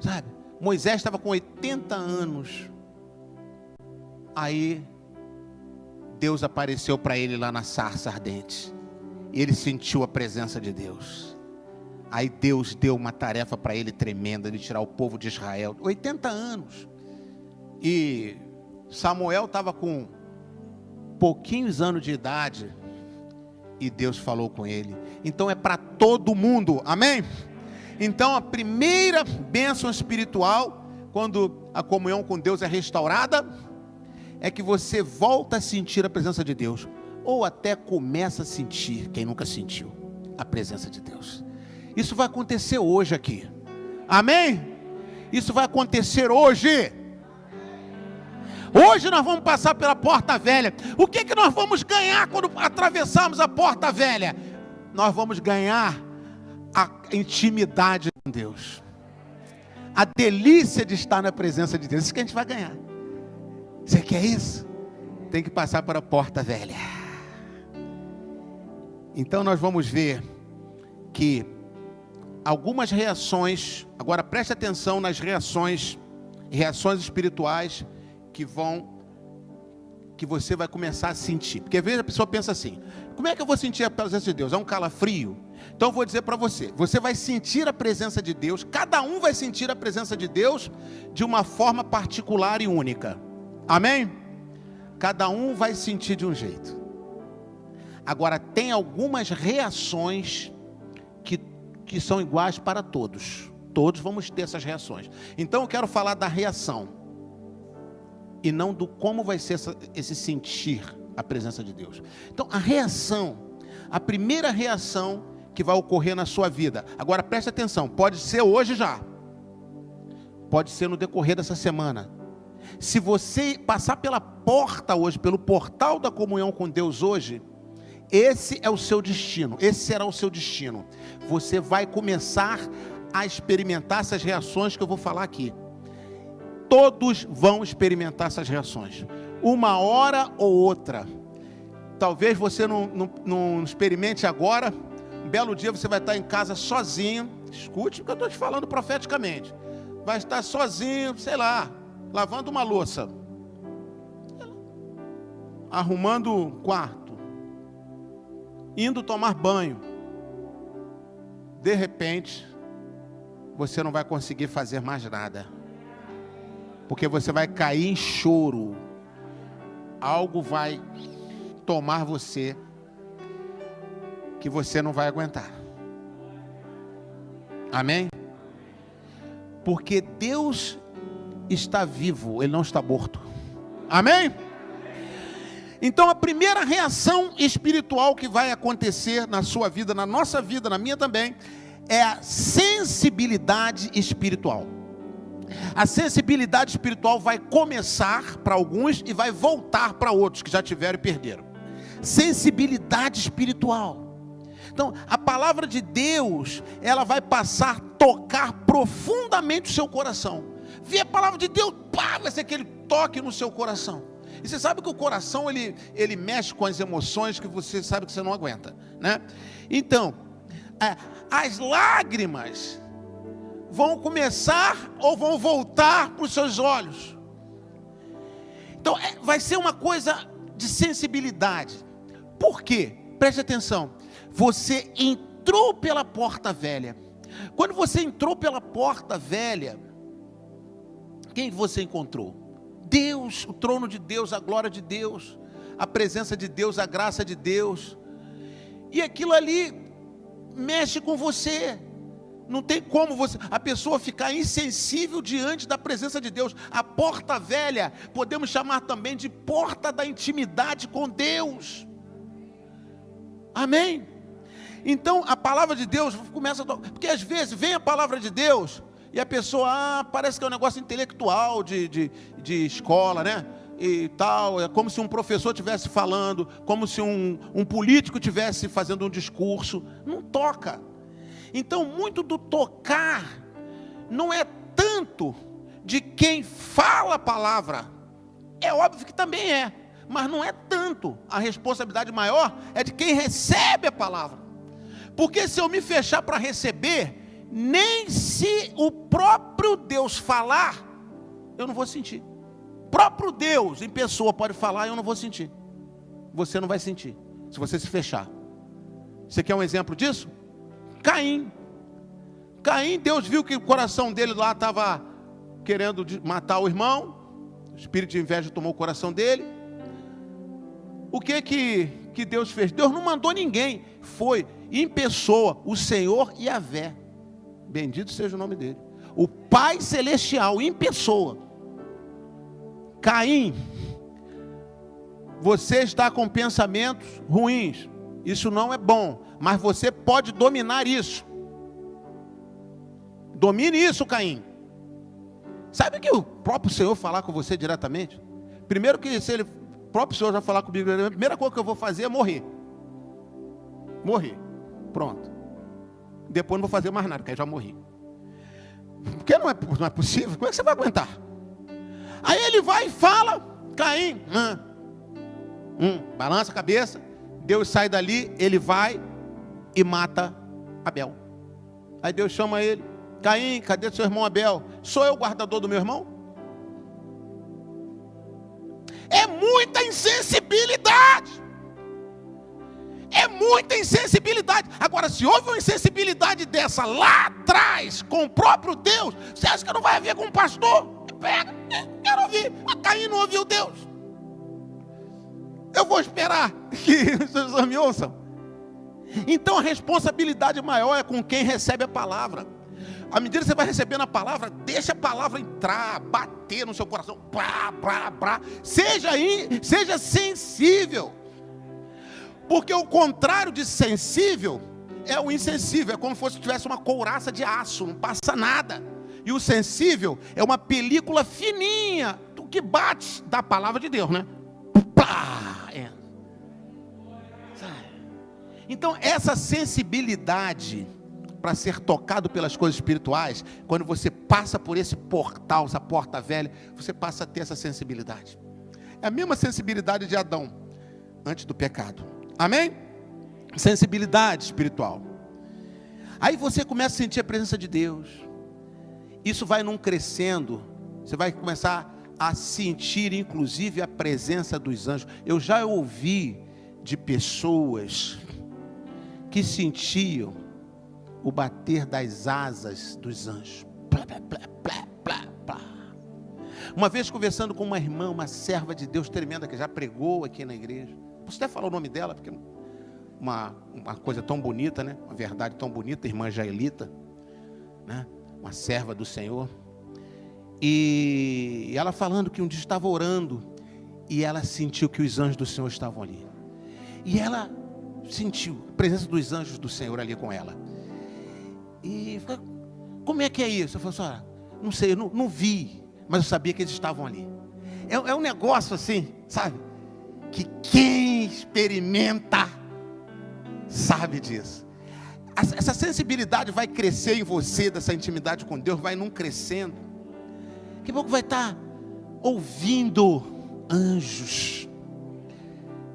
Sabe? Moisés estava com 80 anos. Aí Deus apareceu para ele lá na sarça ardente. E ele sentiu a presença de Deus. Aí Deus deu uma tarefa para ele tremenda, de tirar o povo de Israel. 80 anos. E Samuel estava com pouquinhos anos de idade. E Deus falou com ele. Então é para todo mundo. Amém? Então a primeira bênção espiritual, quando a comunhão com Deus é restaurada, é que você volta a sentir a presença de Deus. Ou até começa a sentir, quem nunca sentiu, a presença de Deus. Isso vai acontecer hoje aqui. Amém? Isso vai acontecer hoje. Hoje nós vamos passar pela porta velha. O que que nós vamos ganhar quando atravessarmos a porta velha? Nós vamos ganhar a intimidade com Deus. A delícia de estar na presença de Deus. Isso que a gente vai ganhar. Você quer isso? Tem que passar para a porta velha. Então nós vamos ver que algumas reações, agora preste atenção nas reações espirituais que você vai começar a sentir. Porque às vezes a pessoa pensa assim, como é que eu vou sentir a presença de Deus? É um calafrio? Então eu vou dizer para você, você vai sentir a presença de Deus, cada um vai sentir a presença de Deus de uma forma particular e única. Amém? Cada um vai sentir de um jeito. Agora tem algumas reações que são iguais para todos. Todos vamos ter essas reações. Então eu quero falar da reação e não do como vai ser esse sentir a presença de Deus. Então a reação, a primeira reação que vai ocorrer na sua vida. Agora preste atenção, pode ser hoje já, pode ser no decorrer dessa semana. Se você passar pela porta hoje, pelo portal da comunhão com Deus hoje, esse é o seu destino, esse será o seu destino. Você vai começar a experimentar essas reações que eu vou falar aqui. Todos vão experimentar essas reações, uma hora ou outra. Talvez você não experimente agora. Um belo dia você vai estar em casa sozinho. Escute o que eu estou te falando profeticamente. Vai estar sozinho, sei lá, lavando uma louça, arrumando o quarto, indo tomar banho. De repente, você não vai conseguir fazer mais nada, porque você vai cair em choro. Algo vai tomar você que você não vai aguentar. Amém? Porque Deus está vivo, Ele não está morto. Amém? Então a primeira reação espiritual que vai acontecer na sua vida, na nossa vida, na minha também, é a sensibilidade espiritual. A sensibilidade espiritual vai começar para alguns e vai voltar para outros que já tiveram e perderam. Sensibilidade espiritual. Então, a palavra de Deus, ela vai passar a tocar profundamente o seu coração. Ver a palavra de Deus, pá, vai ser aquele toque no seu coração. E você sabe que o coração, ele mexe com as emoções que você sabe que você não aguenta, né? Então, as lágrimas vão começar ou vão voltar para os seus olhos. Então, vai ser uma coisa de sensibilidade. Por quê? Preste atenção. Você entrou pela porta velha. Quando você entrou pela porta velha, quem você encontrou? Deus, o trono de Deus, a glória de Deus, a presença de Deus, a graça de Deus. E aquilo ali mexe com você. Não tem como a pessoa ficar insensível diante da presença de Deus. A porta velha, podemos chamar também de porta da intimidade com Deus. Amém? Então, a palavra de Deus começa a tocar. Porque às vezes vem a palavra de Deus e a pessoa, parece que é um negócio intelectual de escola, né? E tal, é como se um professor estivesse falando, como se um político estivesse fazendo um discurso. Não toca. Então, muito do tocar não é tanto de quem fala a palavra. É óbvio que também é, mas não é tanto. A responsabilidade maior é de quem recebe a palavra. Porque se eu me fechar para receber, nem se o próprio Deus falar, eu não vou sentir. O próprio Deus em pessoa pode falar e eu não vou sentir. Você não vai sentir, se você se fechar. Você quer um exemplo disso? Caim, Deus viu que o coração dele lá estava querendo matar o irmão. O espírito de inveja tomou o coração dele. O que Deus fez? Deus não mandou ninguém, foi em pessoa, o Senhor Yahvé, bendito seja o nome dele, o Pai Celestial em pessoa. Caim, você está com pensamentos ruins, isso não é bom, mas você pode dominar isso. Domine isso, Caim. Sabe que o próprio Senhor falar com você diretamente? Primeiro que se o próprio Senhor já falar comigo, a primeira coisa que eu vou fazer é morrer. Morrer. Pronto. Depois não vou fazer mais nada, porque eu já morri. Porque não é possível. Como é que você vai aguentar? Aí ele vai e fala, Caim, balança a cabeça. Deus sai dali, ele vai e mata Abel. Aí Deus chama ele, Caim, cadê seu irmão Abel? Sou eu o guardador do meu irmão? É muita insensibilidade. É muita insensibilidade. Agora, se houve uma insensibilidade dessa lá atrás, com o próprio Deus, você acha que não vai haver com o pastor? Pega, quero ouvir. Mas Caim não ouviu Deus. Eu vou esperar que as pessoas me ouçam. Então a responsabilidade maior é com quem recebe a palavra. À medida que você vai recebendo a palavra, deixa a palavra entrar, bater no seu coração. Seja sensível. Porque o contrário de sensível é o insensível. É como se tivesse uma couraça de aço, não passa nada. E o sensível é uma película fininha do que bate da palavra de Deus, né? Então essa sensibilidade para ser tocado pelas coisas espirituais, quando você passa por esse portal, essa porta velha, você passa a ter essa sensibilidade. É a mesma sensibilidade de Adão antes do pecado. Amém? Sensibilidade espiritual. Aí você começa a sentir a presença de Deus. Isso vai num crescendo. Você vai começar a sentir, inclusive, a presença dos anjos. Eu já ouvi de pessoas que sentiam o bater das asas dos anjos. Plá, plá, plá, plá, plá, plá. Uma vez conversando com uma irmã, uma serva de Deus tremenda, que já pregou aqui na igreja. Posso até falar o nome dela, porque uma coisa tão bonita, né? Uma verdade tão bonita, irmã Jaelita, né? Uma serva do Senhor. E ela falando que um dia estava orando e ela sentiu que os anjos do Senhor estavam ali. E ela sentiu a presença dos anjos do Senhor ali com ela. E como é que é isso? Eu falei assim, não sei, eu não vi, mas eu sabia que eles estavam ali. É um negócio assim, sabe? Que quem experimenta sabe disso. Essa sensibilidade vai crescer em você, dessa intimidade com Deus, vai num crescendo. Daqui a pouco vai estar ouvindo anjos,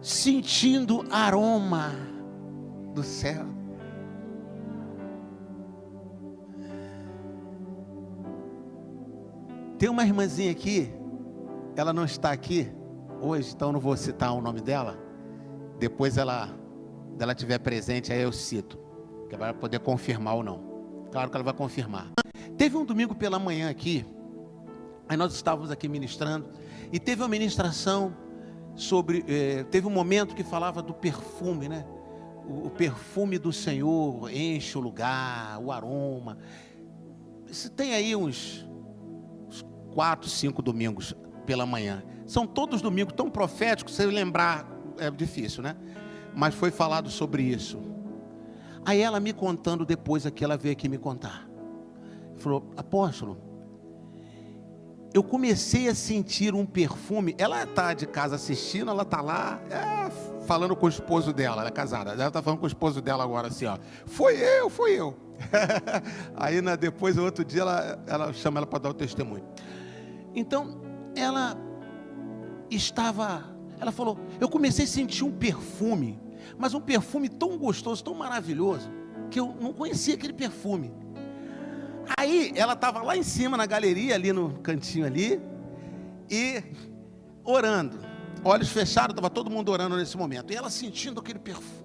sentindo aroma do céu. Tem uma irmãzinha aqui, ela não está aqui hoje, então eu não vou citar o nome dela. Depois ela estiver presente, aí eu cito, que ela vai poder confirmar ou não. Claro que ela vai confirmar. Teve um domingo pela manhã aqui, aí nós estávamos aqui ministrando, e teve uma ministração sobre, teve um momento que falava do perfume, né? o perfume do Senhor enche o lugar, o aroma. Isso tem aí uns 4, 5 domingos pela manhã. São todos domingos tão proféticos, você lembrar é difícil, né? Mas foi falado sobre isso. Aí ela me contando depois aqui, ela veio aqui me contar. Falou: apóstolo, eu comecei a sentir um perfume. Ela está de casa assistindo, ela está lá falando com o esposo dela, ela é casada. Ela está falando com o esposo dela agora assim, ó. Foi eu. Aí depois, outro dia, ela chama ela para dar o testemunho. Então, ela falou: eu comecei a sentir um perfume, mas um perfume tão gostoso, tão maravilhoso, que eu não conhecia aquele perfume. Aí ela estava lá em cima na galeria, ali no cantinho ali, e orando, olhos fechados, estava todo mundo orando nesse momento, e ela sentindo aquele perfume.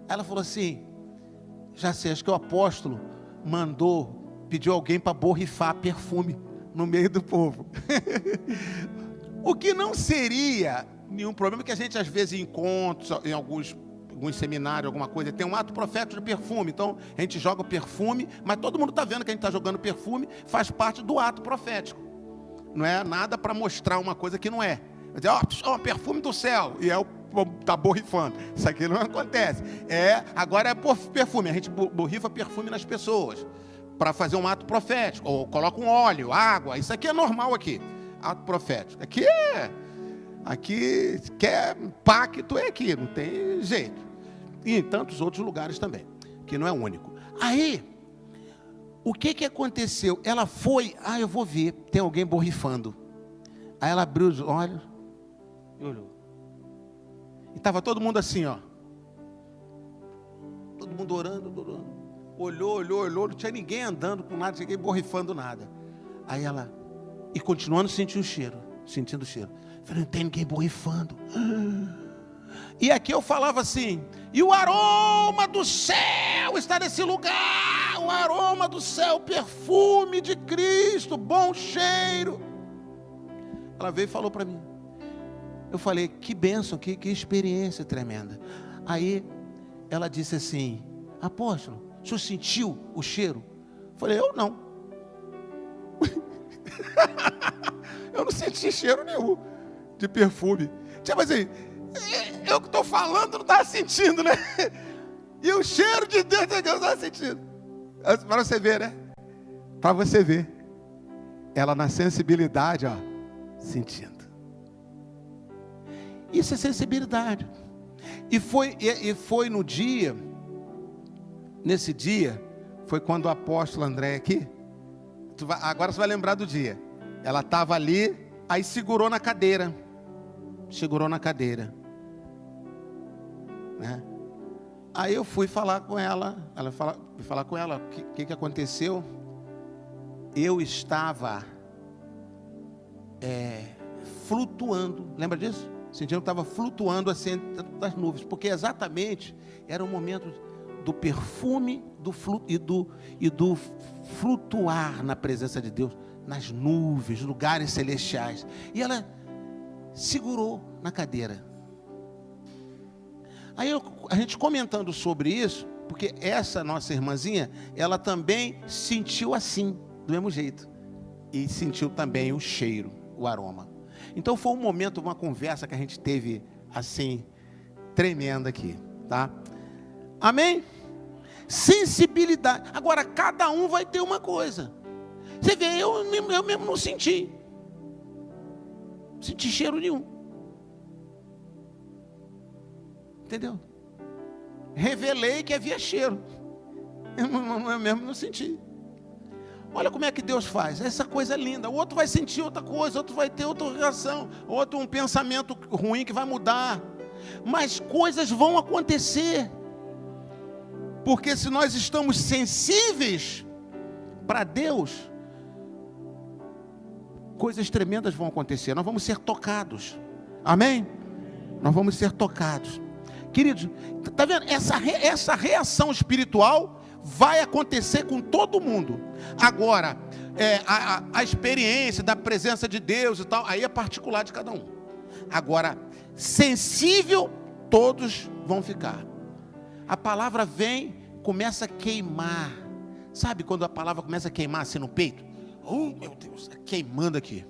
Aí ela falou assim: já sei, acho que o apóstolo pediu alguém para borrifar perfume no meio do povo. O que não seria nenhum problema, que a gente às vezes encontra em alguns seminários, alguma coisa, tem um ato profético de perfume. Então a gente joga o perfume, mas todo mundo está vendo que a gente está jogando perfume, faz parte do ato profético. Não é nada para mostrar uma coisa que não é. Vai dizer, perfume do céu, e está borrifando. Isso aqui não acontece. Agora é perfume, a gente borrifa perfume nas pessoas para fazer um ato profético, ou coloca um óleo, água. Isso aqui é normal aqui, ato profético. Aqui quer pacto, é aqui, não tem jeito. E em tantos outros lugares também, que não é único. Aí, o que aconteceu? Ela foi, eu vou ver, tem alguém borrifando. Aí ela abriu os olhos e olhou. E estava todo mundo assim, ó. Todo mundo orando. Olhou, não tinha ninguém andando com nada, ninguém borrifando nada. Aí ela, e continuando sentindo o cheiro. Falei: não tem ninguém borrifando. E aqui eu falava assim: e o aroma do céu está nesse lugar, o aroma do céu, perfume de Cristo, bom cheiro. Ela veio e falou para mim. Eu falei: que bênção, que experiência tremenda. Aí ela disse assim: apóstolo, o senhor sentiu o cheiro? Eu falei: eu não. Eu não senti cheiro nenhum de perfume. Tipo assim, eu que estou falando, não estava sentindo, né? E o cheiro de Deus eu não estava sentindo. Para você ver, né? Para você ver. Ela na sensibilidade, ó, sentindo. Isso é sensibilidade. E foi no dia, nesse dia, foi quando o apóstolo André aqui, agora você vai lembrar do dia. Ela estava ali, aí segurou na cadeira. Né? Aí eu fui falar com ela. Fui falar com ela, o que aconteceu? Eu estava flutuando, lembra disso? Sentindo que estava flutuando assim das nuvens, porque exatamente era o momento do perfume e do flutuar na presença de Deus, nas nuvens, lugares celestiais. E ela segurou na cadeira. Aí a gente comentando sobre isso, porque essa nossa irmãzinha, ela também sentiu assim, do mesmo jeito, e sentiu também o cheiro, o aroma. Então foi um momento, uma conversa que a gente teve assim, tremenda aqui, tá? Amém? Sensibilidade. Agora cada um vai ter uma coisa. Você vê, eu mesmo não senti cheiro nenhum. Entendeu? Revelei que havia cheiro. Eu mesmo não senti. Olha como é que Deus faz. Essa coisa é linda. O outro vai sentir outra coisa, outro vai ter outra reação, outro um pensamento ruim que vai mudar. Mas coisas vão acontecer. Porque se nós estamos sensíveis para Deus, coisas tremendas vão acontecer. Nós vamos ser tocados. Amém? Nós vamos ser tocados. Queridos, está vendo? Essa reação espiritual vai acontecer com todo mundo. Agora, a experiência da presença de Deus e tal, aí é particular de cada um. Agora, sensível, todos vão ficar. A palavra vem, começa a queimar. Sabe quando a palavra começa a queimar assim no peito? Oh, meu Deus, queimando aqui.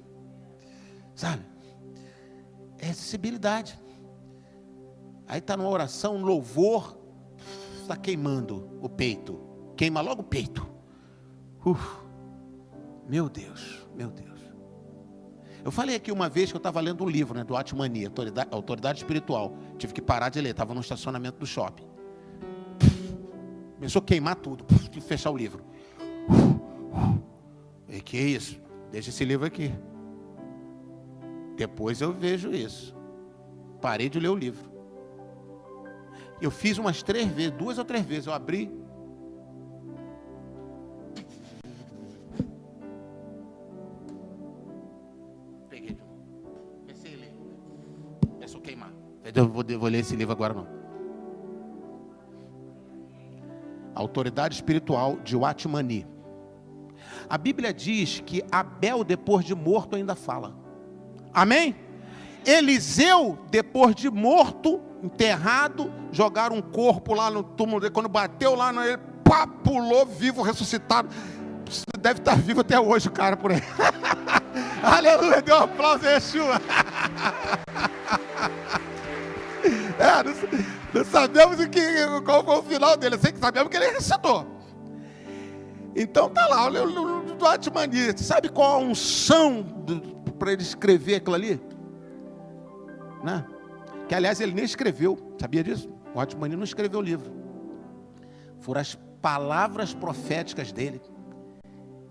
Sabe? É sensibilidade. Aí está numa oração, um louvor, está queimando o peito. Queima logo o peito. Meu Deus, meu Deus. Eu falei aqui uma vez que eu estava lendo um livro, né, do Atmani, Autoridade Espiritual. Tive que parar de ler, estava no estacionamento do shopping. Começou a queimar tudo, tive que fechar o livro. E que é isso? Deixa esse livro aqui. Depois eu vejo isso. Parei de ler o livro. Eu fiz umas 3 vezes, 2 ou 3 vezes. Eu abri. Peguei de novo. Comecei a ler. Começou a queimar. Eu vou ler esse livro agora não. Autoridade Espiritual de Watmani. A Bíblia diz que Abel, depois de morto, ainda fala. Amém? Eliseu, depois de morto, enterrado, jogaram um corpo lá no túmulo dele. Quando bateu lá, ele pulou vivo, ressuscitado. Deve estar vivo até hoje o cara por aí. Aleluia, deu um aplauso a Yeshua. Não sabemos qual foi o final dele. Eu sei que sabemos que ele ressuscitou. Então tá lá, o Watmani. Sabe qual a unção para ele escrever aquilo ali? Né? Que aliás ele nem escreveu, sabia disso? O Watmani não escreveu o livro. Foram as palavras proféticas dele.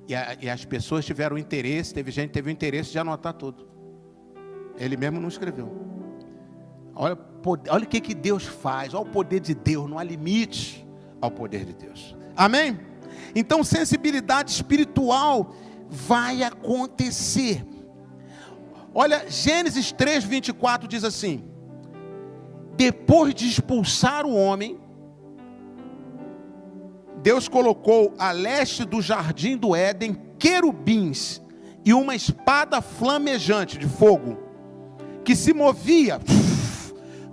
E as pessoas tiveram interesse, teve gente que teve o interesse de anotar tudo. Ele mesmo não escreveu. Olha o que Deus faz, olha o poder de Deus, não há limite ao poder de Deus. Amém? Então sensibilidade espiritual vai acontecer. Olha, Gênesis 3:24 diz assim: depois de expulsar o homem, Deus colocou a leste do jardim do Éden querubins e uma espada flamejante de fogo, que se movia,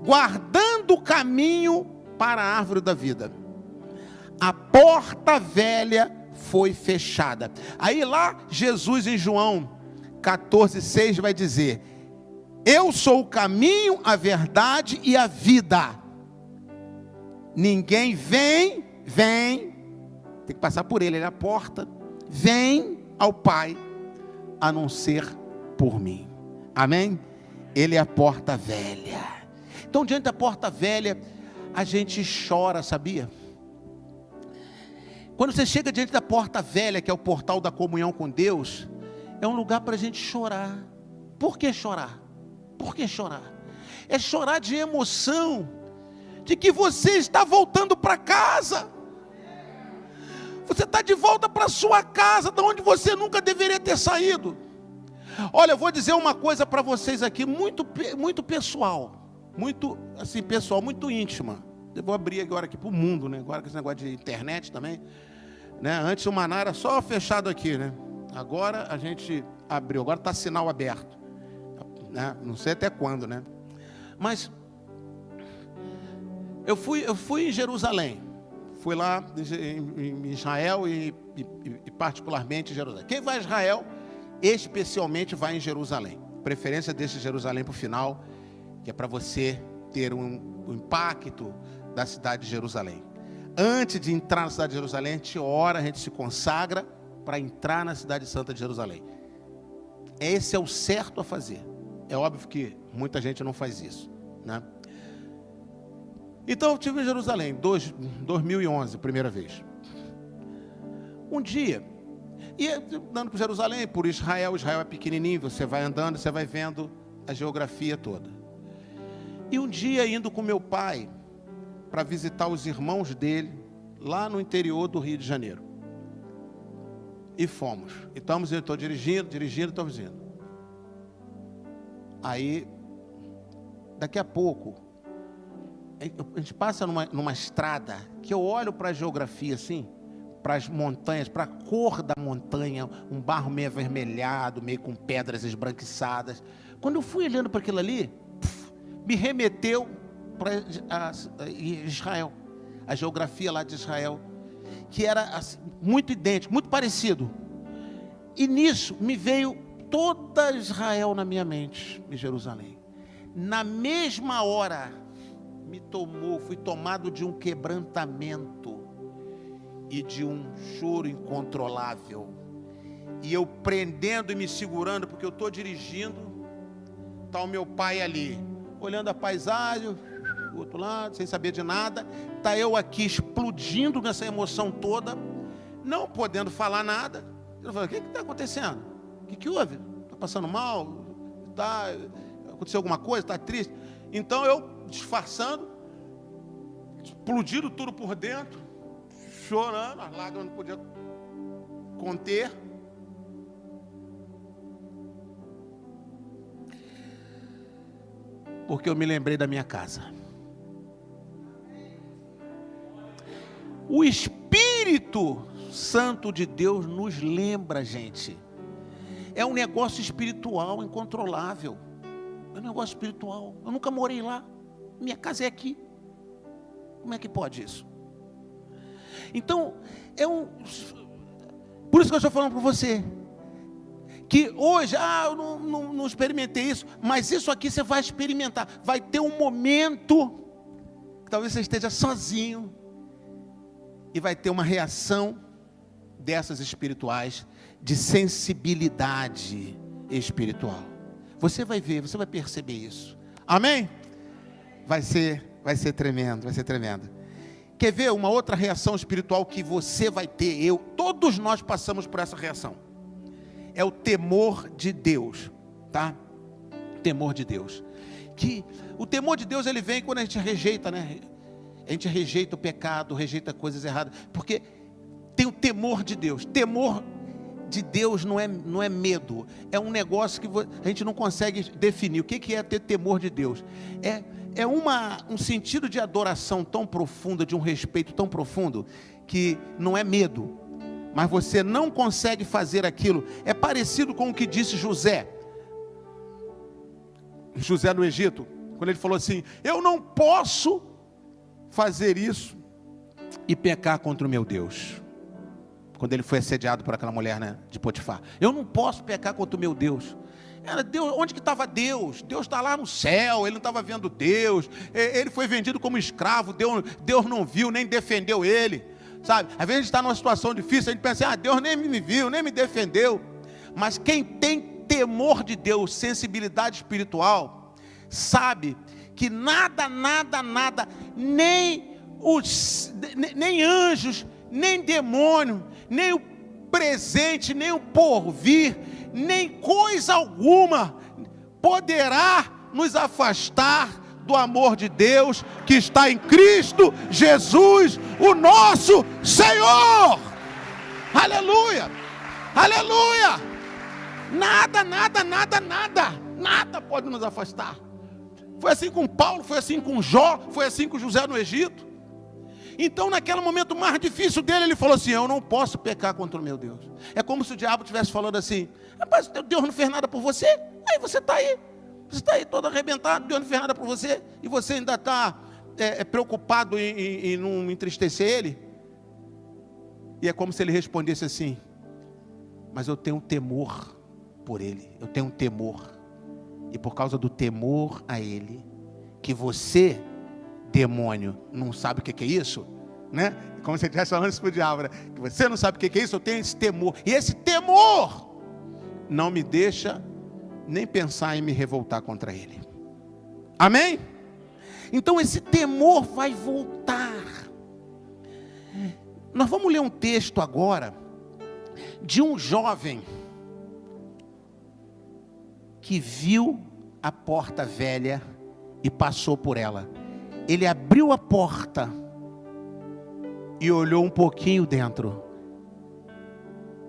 guardando o caminho para a árvore da vida. A porta velha foi fechada. Aí lá, Jesus em João 14:6 vai dizer: eu sou o caminho, a verdade e a vida. Ninguém vem, tem que passar por ele é a porta, vem ao Pai, a não ser por mim. Amém? Ele é a porta velha. Então, diante da porta velha, a gente chora, sabia? Quando você chega diante da porta velha, que é o portal da comunhão com Deus, é um lugar para a gente chorar. Por que chorar? Por que chorar? É chorar de emoção, de que você está voltando para casa. Você está de volta para sua casa, de onde você nunca deveria ter saído. Olha, eu vou dizer uma coisa para vocês aqui, muito pessoal, muito assim, pessoal, muito íntima. Eu vou abrir agora aqui para o mundo, né? Agora com esse negócio de internet também, né? Antes o Maná era só fechado aqui, né? Agora a gente abriu, agora está sinal aberto, né? Não sei até quando, né? Mas eu fui em Jerusalém, fui lá em Israel e particularmente em Jerusalém. Quem vai a Israel, especialmente vai em Jerusalém. Preferência desse Jerusalém para o final, que é para você ter um impacto da cidade de Jerusalém. Antes de entrar na cidade de Jerusalém, a gente ora, a gente se consagra para entrar na cidade santa de Jerusalém. Esse é o certo a fazer. É óbvio que muita gente não faz isso, né? Então eu estive em Jerusalém, 2011, primeira vez. Um dia, e andando por Jerusalém, por Israel é pequenininho, você vai andando, você vai vendo a geografia toda. E um dia, indo com meu pai, para visitar os irmãos dele, lá no interior do Rio de Janeiro. E fomos. E estou dirigindo, estamos indo. Aí, daqui a pouco, a gente passa numa estrada, que eu olho para a geografia assim, para as montanhas, para a cor da montanha, um barro meio avermelhado, meio com pedras esbranquiçadas. Quando eu fui olhando para aquilo ali, me remeteu para Israel. a geografia lá de Israel, que era assim, muito idêntico, muito parecido. E nisso me veio toda Israel na minha mente, em Jerusalém. Na mesma hora, fui tomado de um quebrantamento e de um choro incontrolável. E eu prendendo e me segurando, porque eu estou dirigindo, está o meu pai ali, olhando a paisagem, do outro lado, sem saber de nada, está eu aqui explodindo nessa emoção toda, não podendo falar nada. Eu falei, o que está acontecendo? O que houve? Está passando mal? Aconteceu alguma coisa? Está triste? Então eu, disfarçando, explodindo tudo por dentro, chorando, as lágrimas não podia conter. Porque eu me lembrei da minha casa. O Espírito Santo de Deus nos lembra, gente. É um negócio espiritual incontrolável. É um negócio espiritual. Eu nunca morei lá. Minha casa é aqui. Como é que pode isso? Então, por isso que eu estou falando para você, que hoje, eu não experimentei isso, mas isso aqui você vai experimentar. Vai ter um momento, que talvez você esteja sozinho, e vai ter uma reação dessas espirituais, de sensibilidade espiritual. Você vai ver, você vai perceber isso. Amém? Vai ser tremendo, vai ser tremendo. Quer ver uma outra reação espiritual que você vai ter? Todos nós passamos por essa reação. É o temor de Deus, tá? Temor de Deus. Que o temor de Deus, ele vem quando a gente rejeita, né? A gente rejeita o pecado, rejeita coisas erradas, porque tem o temor de Deus. Temor de Deus não é medo, é um negócio que a gente não consegue definir. O que é ter temor de Deus? É um sentido de adoração tão profunda, de um respeito tão profundo, que não é medo, mas você não consegue fazer aquilo. É parecido com o que disse José no Egito, quando ele falou assim: eu não posso fazer isso e pecar contra o meu Deus. Quando ele foi assediado por aquela mulher, né, de Potifar. Eu não posso pecar contra o meu Deus. Deus, onde que estava Deus? Deus está lá no céu, ele não estava vendo Deus. Ele foi vendido como escravo, Deus não viu, nem defendeu ele. Sabe, às vezes a gente está numa situação difícil, a gente pensa, Deus nem me viu, nem me defendeu. Mas quem tem temor de Deus, sensibilidade espiritual, sabe que nada, nem anjos, nem demônio, nem o presente, nem o porvir, nem coisa alguma poderá nos afastar do amor de Deus que está em Cristo Jesus, o nosso Senhor. Aleluia, aleluia. Nada pode nos afastar. Foi assim com Paulo, foi assim com Jó, foi assim com José no Egito. Então, naquele momento mais difícil dele, ele falou assim: eu não posso pecar contra o meu Deus. É como se o diabo estivesse falando assim: rapaz, Deus não fez nada por você, aí você está aí todo arrebentado, Deus não fez nada por você, e você ainda está preocupado em não entristecer ele. E é como se ele respondesse assim: mas eu tenho temor por ele, eu tenho temor, e por causa do temor a ele, que você, demônio, não sabe o que é isso, né? Como se estivesse falando isso para o diabo, né? Que você não sabe o que é isso, eu tenho esse temor, e esse temor não me deixa nem pensar em me revoltar contra ele. Amém? Então esse temor vai voltar. Nós vamos ler um texto agora de um jovem que viu a porta velha e passou por ela. Ele abriu a porta e olhou um pouquinho dentro.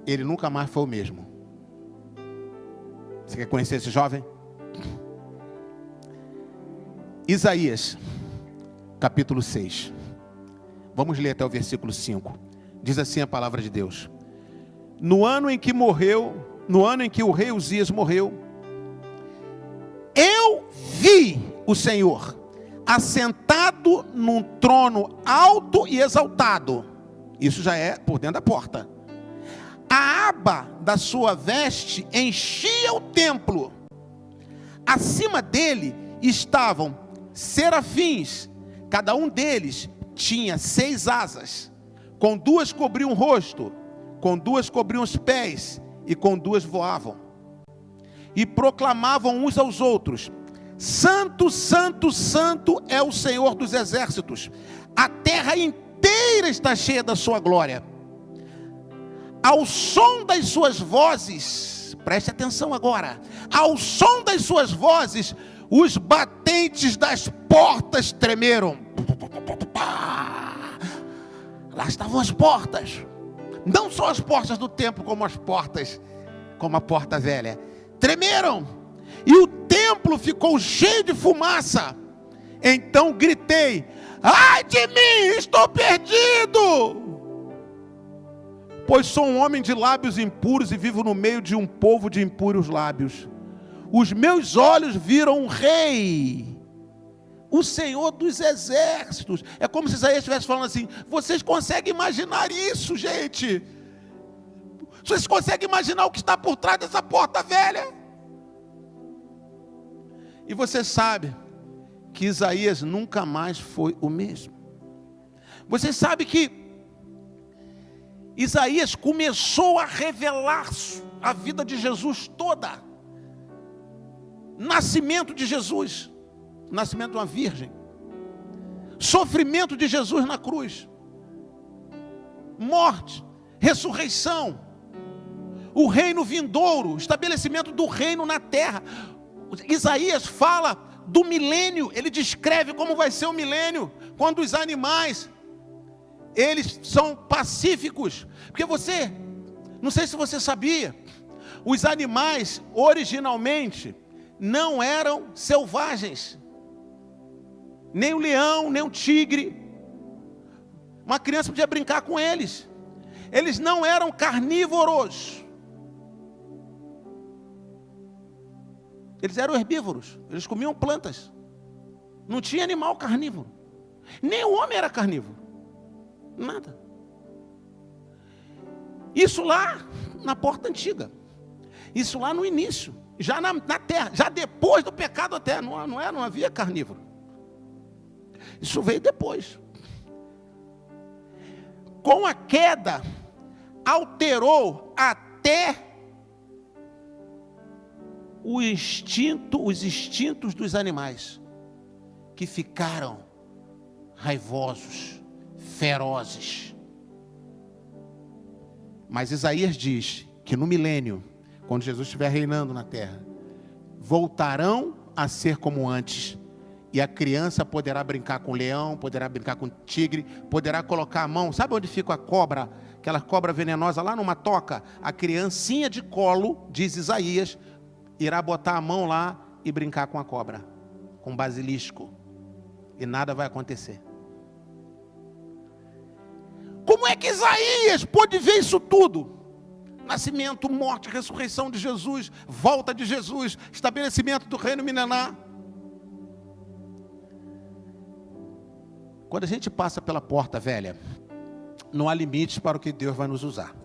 Ele nunca mais foi o mesmo. Você quer conhecer esse jovem? Isaías, capítulo 6. Vamos ler até o versículo 5. Diz assim a palavra de Deus: no ano em que o rei Uzias morreu, eu vi o Senhor assentado num trono alto e exaltado. Isso já é por dentro da porta. A aba da sua veste enchia o templo. Acima dele estavam serafins. Cada um deles tinha 6 asas. Com 2 cobriam o rosto, com 2 cobriam os pés, e com 2 voavam. E proclamavam uns aos outros: Santo, Santo, Santo é o Senhor dos exércitos. A terra inteira está cheia da sua glória. Ao som das suas vozes, preste atenção agora, ao som das suas vozes, os batentes das portas tremeram. Lá estavam as portas, não só as portas do templo, como as portas, como a porta velha, tremeram, e o templo ficou cheio de fumaça. Então gritei: ai de mim, estou perdido, pois sou um homem de lábios impuros e vivo no meio de um povo de impuros lábios. Os meus olhos viram um rei, o Senhor dos exércitos. É como se Isaías estivesse falando assim: vocês conseguem imaginar isso, gente? Vocês conseguem imaginar o que está por trás dessa porta velha? E você sabe que Isaías nunca mais foi o mesmo. Você sabe que Isaías começou a revelar a vida de Jesus toda. Nascimento de Jesus, nascimento de uma virgem, sofrimento de Jesus na cruz, morte, ressurreição, o reino vindouro, estabelecimento do reino na terra. Isaías fala do milênio, ele descreve como vai ser o milênio, quando os animais, eles são pacíficos, porque não sei se você sabia, os animais originalmente não eram selvagens, nem o leão, nem o tigre, uma criança podia brincar com eles, eles não eram carnívoros, eles eram herbívoros, eles comiam plantas, não tinha animal carnívoro, nem o homem era carnívoro, nada. Isso lá na porta antiga, isso lá no início, já na terra, já depois do pecado até, não havia carnívoro. Isso veio depois. Com a queda, alterou até os instintos dos animais, que ficaram raivosos, ferozes. Mas Isaías diz que no milênio, quando Jesus estiver reinando na terra, voltarão a ser como antes, e a criança poderá brincar com o leão, poderá brincar com o tigre, poderá colocar a mão, sabe onde fica a cobra, aquela cobra venenosa lá numa toca? A criancinha de colo, diz Isaías, irá botar a mão lá e brincar com a cobra, com o basilisco, e nada vai acontecer. Como é que Isaías pôde ver isso tudo? Nascimento, morte, ressurreição de Jesus, volta de Jesus, estabelecimento do reino milenar. Quando a gente passa pela porta velha, não há limites para o que Deus vai nos usar.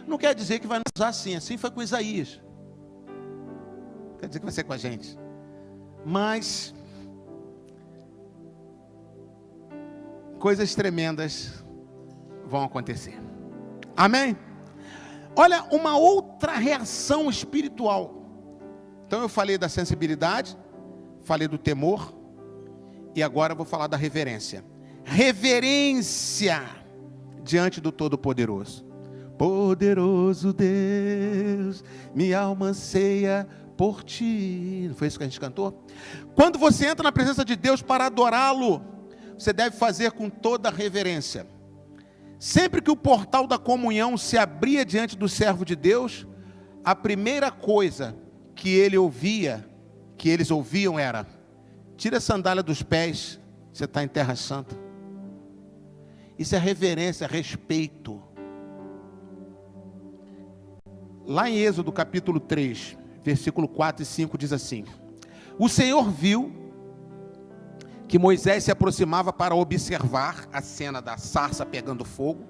Não quer dizer que vai nos usar assim foi com Isaías. Quer dizer que vai ser com a gente. Mas coisas tremendas vão acontecer. Amém? Olha, uma outra reação espiritual. Então eu falei da sensibilidade, falei do temor, e agora eu vou falar da reverência. Reverência diante do Todo-Poderoso. Poderoso Deus, minha alma anseia por ti. Não foi isso que a gente cantou? Quando você entra na presença de Deus para adorá-lo, você deve fazer com toda reverência. Sempre que o portal da comunhão se abria diante do servo de Deus, a primeira coisa que eles ouviam era: tira a sandália dos pés, você está em terra santa. Isso é reverência, é respeito. Lá em Êxodo capítulo 3, versículo 4 e 5 diz assim: o Senhor viu que Moisés se aproximava para observar a cena da sarça pegando fogo.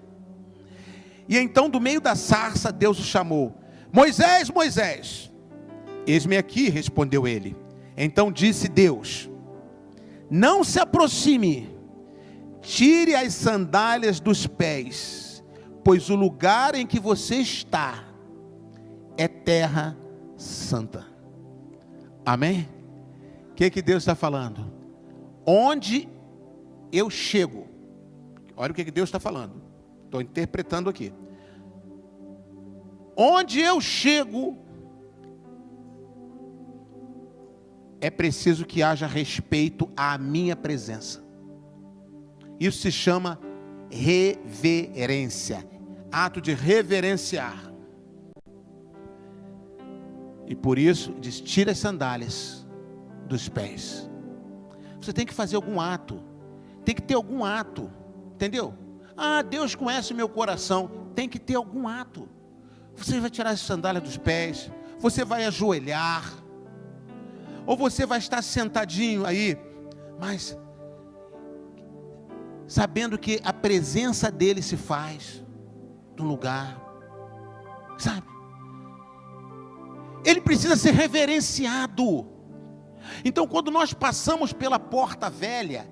E então, do meio da sarça, Deus o chamou: Moisés, Moisés. Eis-me aqui, respondeu ele. Então disse Deus: não se aproxime, tire as sandálias dos pés, pois o lugar em que você está é terra santa. Amém? O que Deus está falando? Onde eu chego, olha o que Deus está falando, estou interpretando aqui. Onde eu chego, é preciso que haja respeito à minha presença. Isso se chama reverência, ato de reverenciar. E por isso diz: tira as sandálias dos pés. Você tem que fazer algum ato, tem que ter algum ato, entendeu? Ah, Deus conhece o meu coração. Tem que ter algum ato. Você vai tirar as sandálias dos pés, você vai ajoelhar, ou você vai estar sentadinho aí, mas sabendo que a presença dele se faz no lugar, sabe? Ele precisa ser reverenciado. Então, quando nós passamos pela porta velha,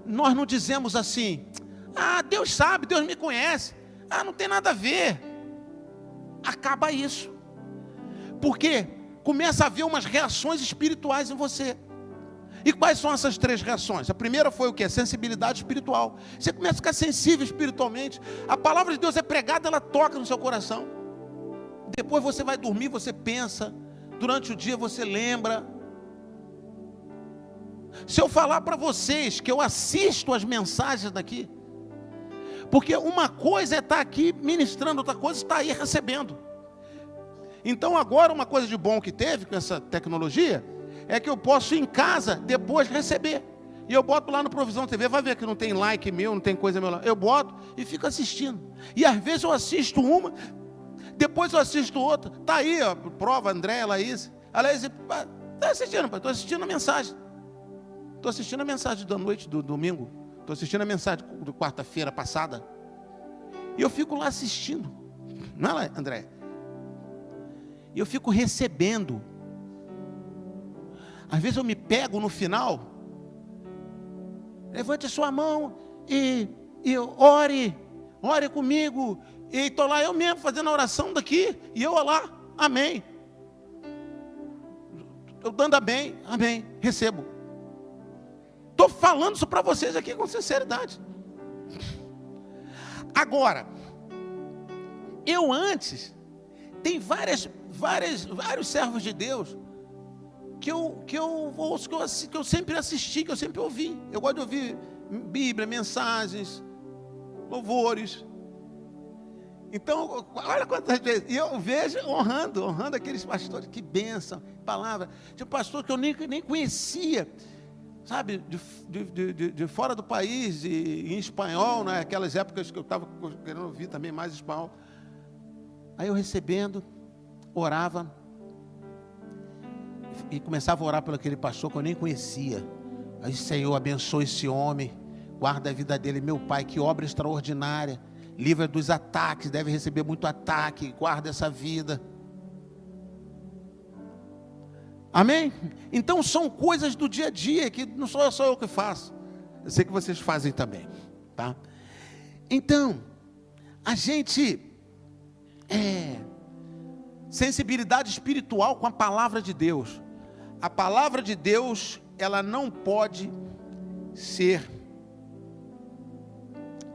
nós não dizemos assim: ah, Deus sabe, Deus me conhece, ah, não tem nada a ver. Acaba isso, porque começa a haver umas reações espirituais em você. E quais são essas 3 reações? A primeira foi o quê? Sensibilidade espiritual. Você começa a ficar sensível espiritualmente. A palavra de Deus é pregada, ela toca no seu coração. Depois você vai dormir, você pensa. Durante o dia você lembra. Se eu falar para vocês que eu assisto as mensagens daqui, porque uma coisa é estar aqui ministrando, outra coisa é estar aí recebendo. Então agora uma coisa de bom que teve com essa tecnologia é que eu posso em casa depois receber. E eu boto lá no Provisão TV, vai ver que não tem like meu, não tem coisa meu lá. Eu boto e fico assistindo. E às vezes eu assisto uma, depois eu assisto outra. Está aí, ó, prova, André, Laís. A Laís, está assistindo, pai? Estou assistindo a mensagem. Estou assistindo a mensagem da noite do domingo. Estou assistindo a mensagem de quarta-feira passada. E eu fico lá assistindo. Não é, André? E eu fico recebendo. Às vezes eu me pego no final. Levante a sua mão e ore comigo. E estou lá eu mesmo fazendo a oração daqui. E eu lá, amém. Eu dando amém, amém, recebo. Estou falando isso para vocês aqui com sinceridade. Agora, eu antes, tem vários servos de Deus que eu ouço, que eu sempre assisti, que eu sempre ouvi. Eu gosto de ouvir Bíblia, mensagens, louvores. Então, olha quantas vezes, e eu vejo honrando aqueles pastores, que bênção, palavra. Tinha um pastor que eu nem conhecia, sabe, de fora do país, em espanhol, naquelas épocas que eu estava querendo ouvir também mais espanhol. Aí eu recebendo, orava, e começava a orar por aquele pastor que eu nem conhecia. Aí, Senhor, abençoe esse homem, guarda a vida dele, meu Pai, que obra extraordinária, livra dos ataques, deve receber muito ataque, guarda essa vida. Amém? Então são coisas do dia a dia, que não sou só eu que faço, eu sei que vocês fazem também, tá? Então, a gente sensibilidade espiritual com a palavra de Deus. A palavra de Deus, ela não pode ser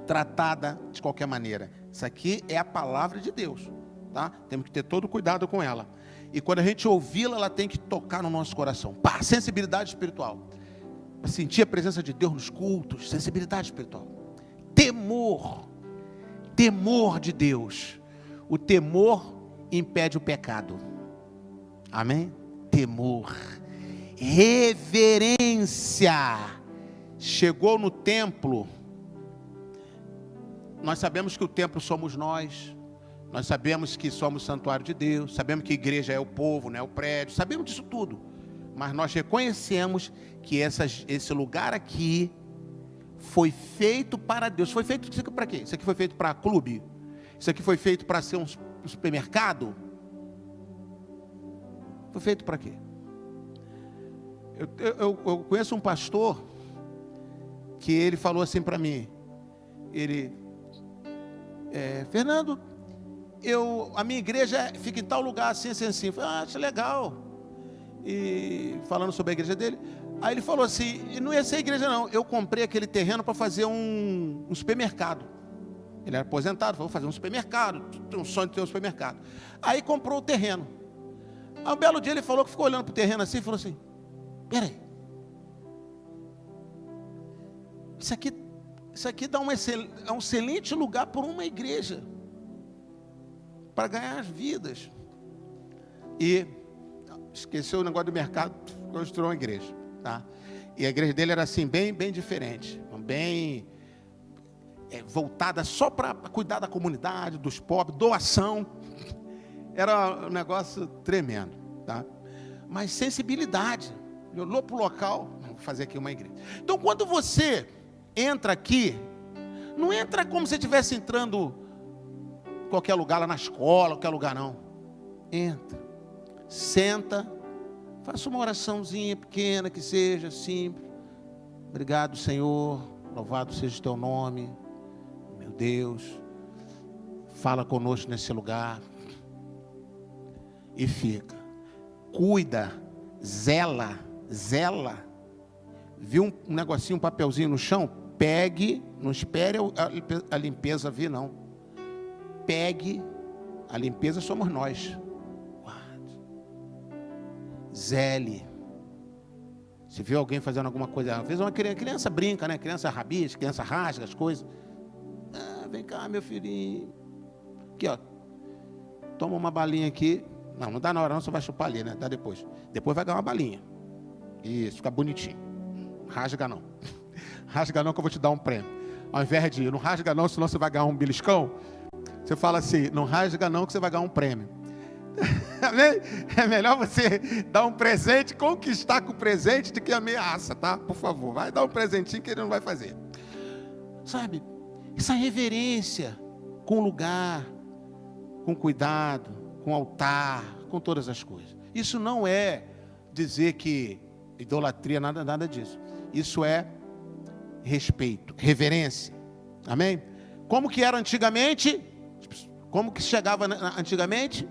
tratada de qualquer maneira. Isso aqui é a palavra de Deus, tá? Temos que ter todo cuidado com ela. E quando a gente ouvi-la, ela tem que tocar no nosso coração. Pá, sensibilidade espiritual. Para sentir a presença de Deus nos cultos, sensibilidade espiritual. Temor de Deus. O temor impede o pecado. Amém? Temor. Reverência. Chegou no templo. Nós sabemos que o templo somos nós. Nós sabemos que somos santuário de Deus. Sabemos que a igreja é o povo, não é o prédio. Sabemos disso tudo. mas nós reconhecemos que esse lugar aqui foi feito para Deus. Foi feito isso aqui para quê? Isso aqui foi feito para clube? Isso aqui foi feito para ser um supermercado? Foi feito para quê? Eu conheço um pastor que ele falou assim para mim. Fernando, a minha igreja fica em tal lugar assim, assim, assim. Eu falei, acho legal. E falando sobre a igreja dele, aí ele falou assim, não ia ser igreja não, eu comprei aquele terreno para fazer um supermercado. Ele era aposentado, falou, vou fazer um supermercado, tinha um sonho de ter um supermercado. Aí comprou o terreno. Aí um belo dia ele falou que ficou olhando para o terreno assim e falou assim, peraí, isso aqui dá é um excelente lugar para uma igreja, para ganhar as vidas. E esqueceu o negócio do mercado, construiu uma igreja, tá? E a igreja dele era assim, bem diferente, bem voltada só para cuidar da comunidade, dos pobres, doação. Era um negócio tremendo, tá? Mas sensibilidade. Ele olhou para o local, vou fazer aqui uma igreja. Então, quando você entra aqui, não entra como se estivesse entrando em qualquer lugar, lá na escola, qualquer lugar não. Entra, senta, faça uma oraçãozinha pequena, que seja simples. Obrigado, Senhor, louvado seja o teu nome, meu Deus. Fala conosco nesse lugar. E fica. Cuida, zela. Viu um negocinho, um papelzinho no chão? Pegue, não espere a limpeza vir, não. Pegue, a limpeza somos nós. Guarde. Zele. Se viu alguém fazendo alguma coisa, às vezes uma criança brinca, né? Criança rabisca, criança rasga as coisas. Vem cá, meu filhinho. Aqui, ó. Toma uma balinha aqui. Não dá na hora não, você vai chupar ali, né? Dá depois. Depois vai ganhar uma balinha. Isso, fica bonitinho. Rasga não. Rasga não que eu vou te dar um prêmio. Ao invés de não rasga não, senão você vai ganhar um beliscão. Você fala assim, não rasga não que você vai ganhar um prêmio. É melhor você dar um presente, conquistar com o presente, do que ameaça, tá? Por favor, vai dar um presentinho que ele não vai fazer. Sabe, essa reverência com o lugar, com cuidado, com altar, com todas as coisas. Isso não é dizer que idolatria, nada disso. Isso é respeito, reverência. Amém? Como que era antigamente? Como que chegava antigamente?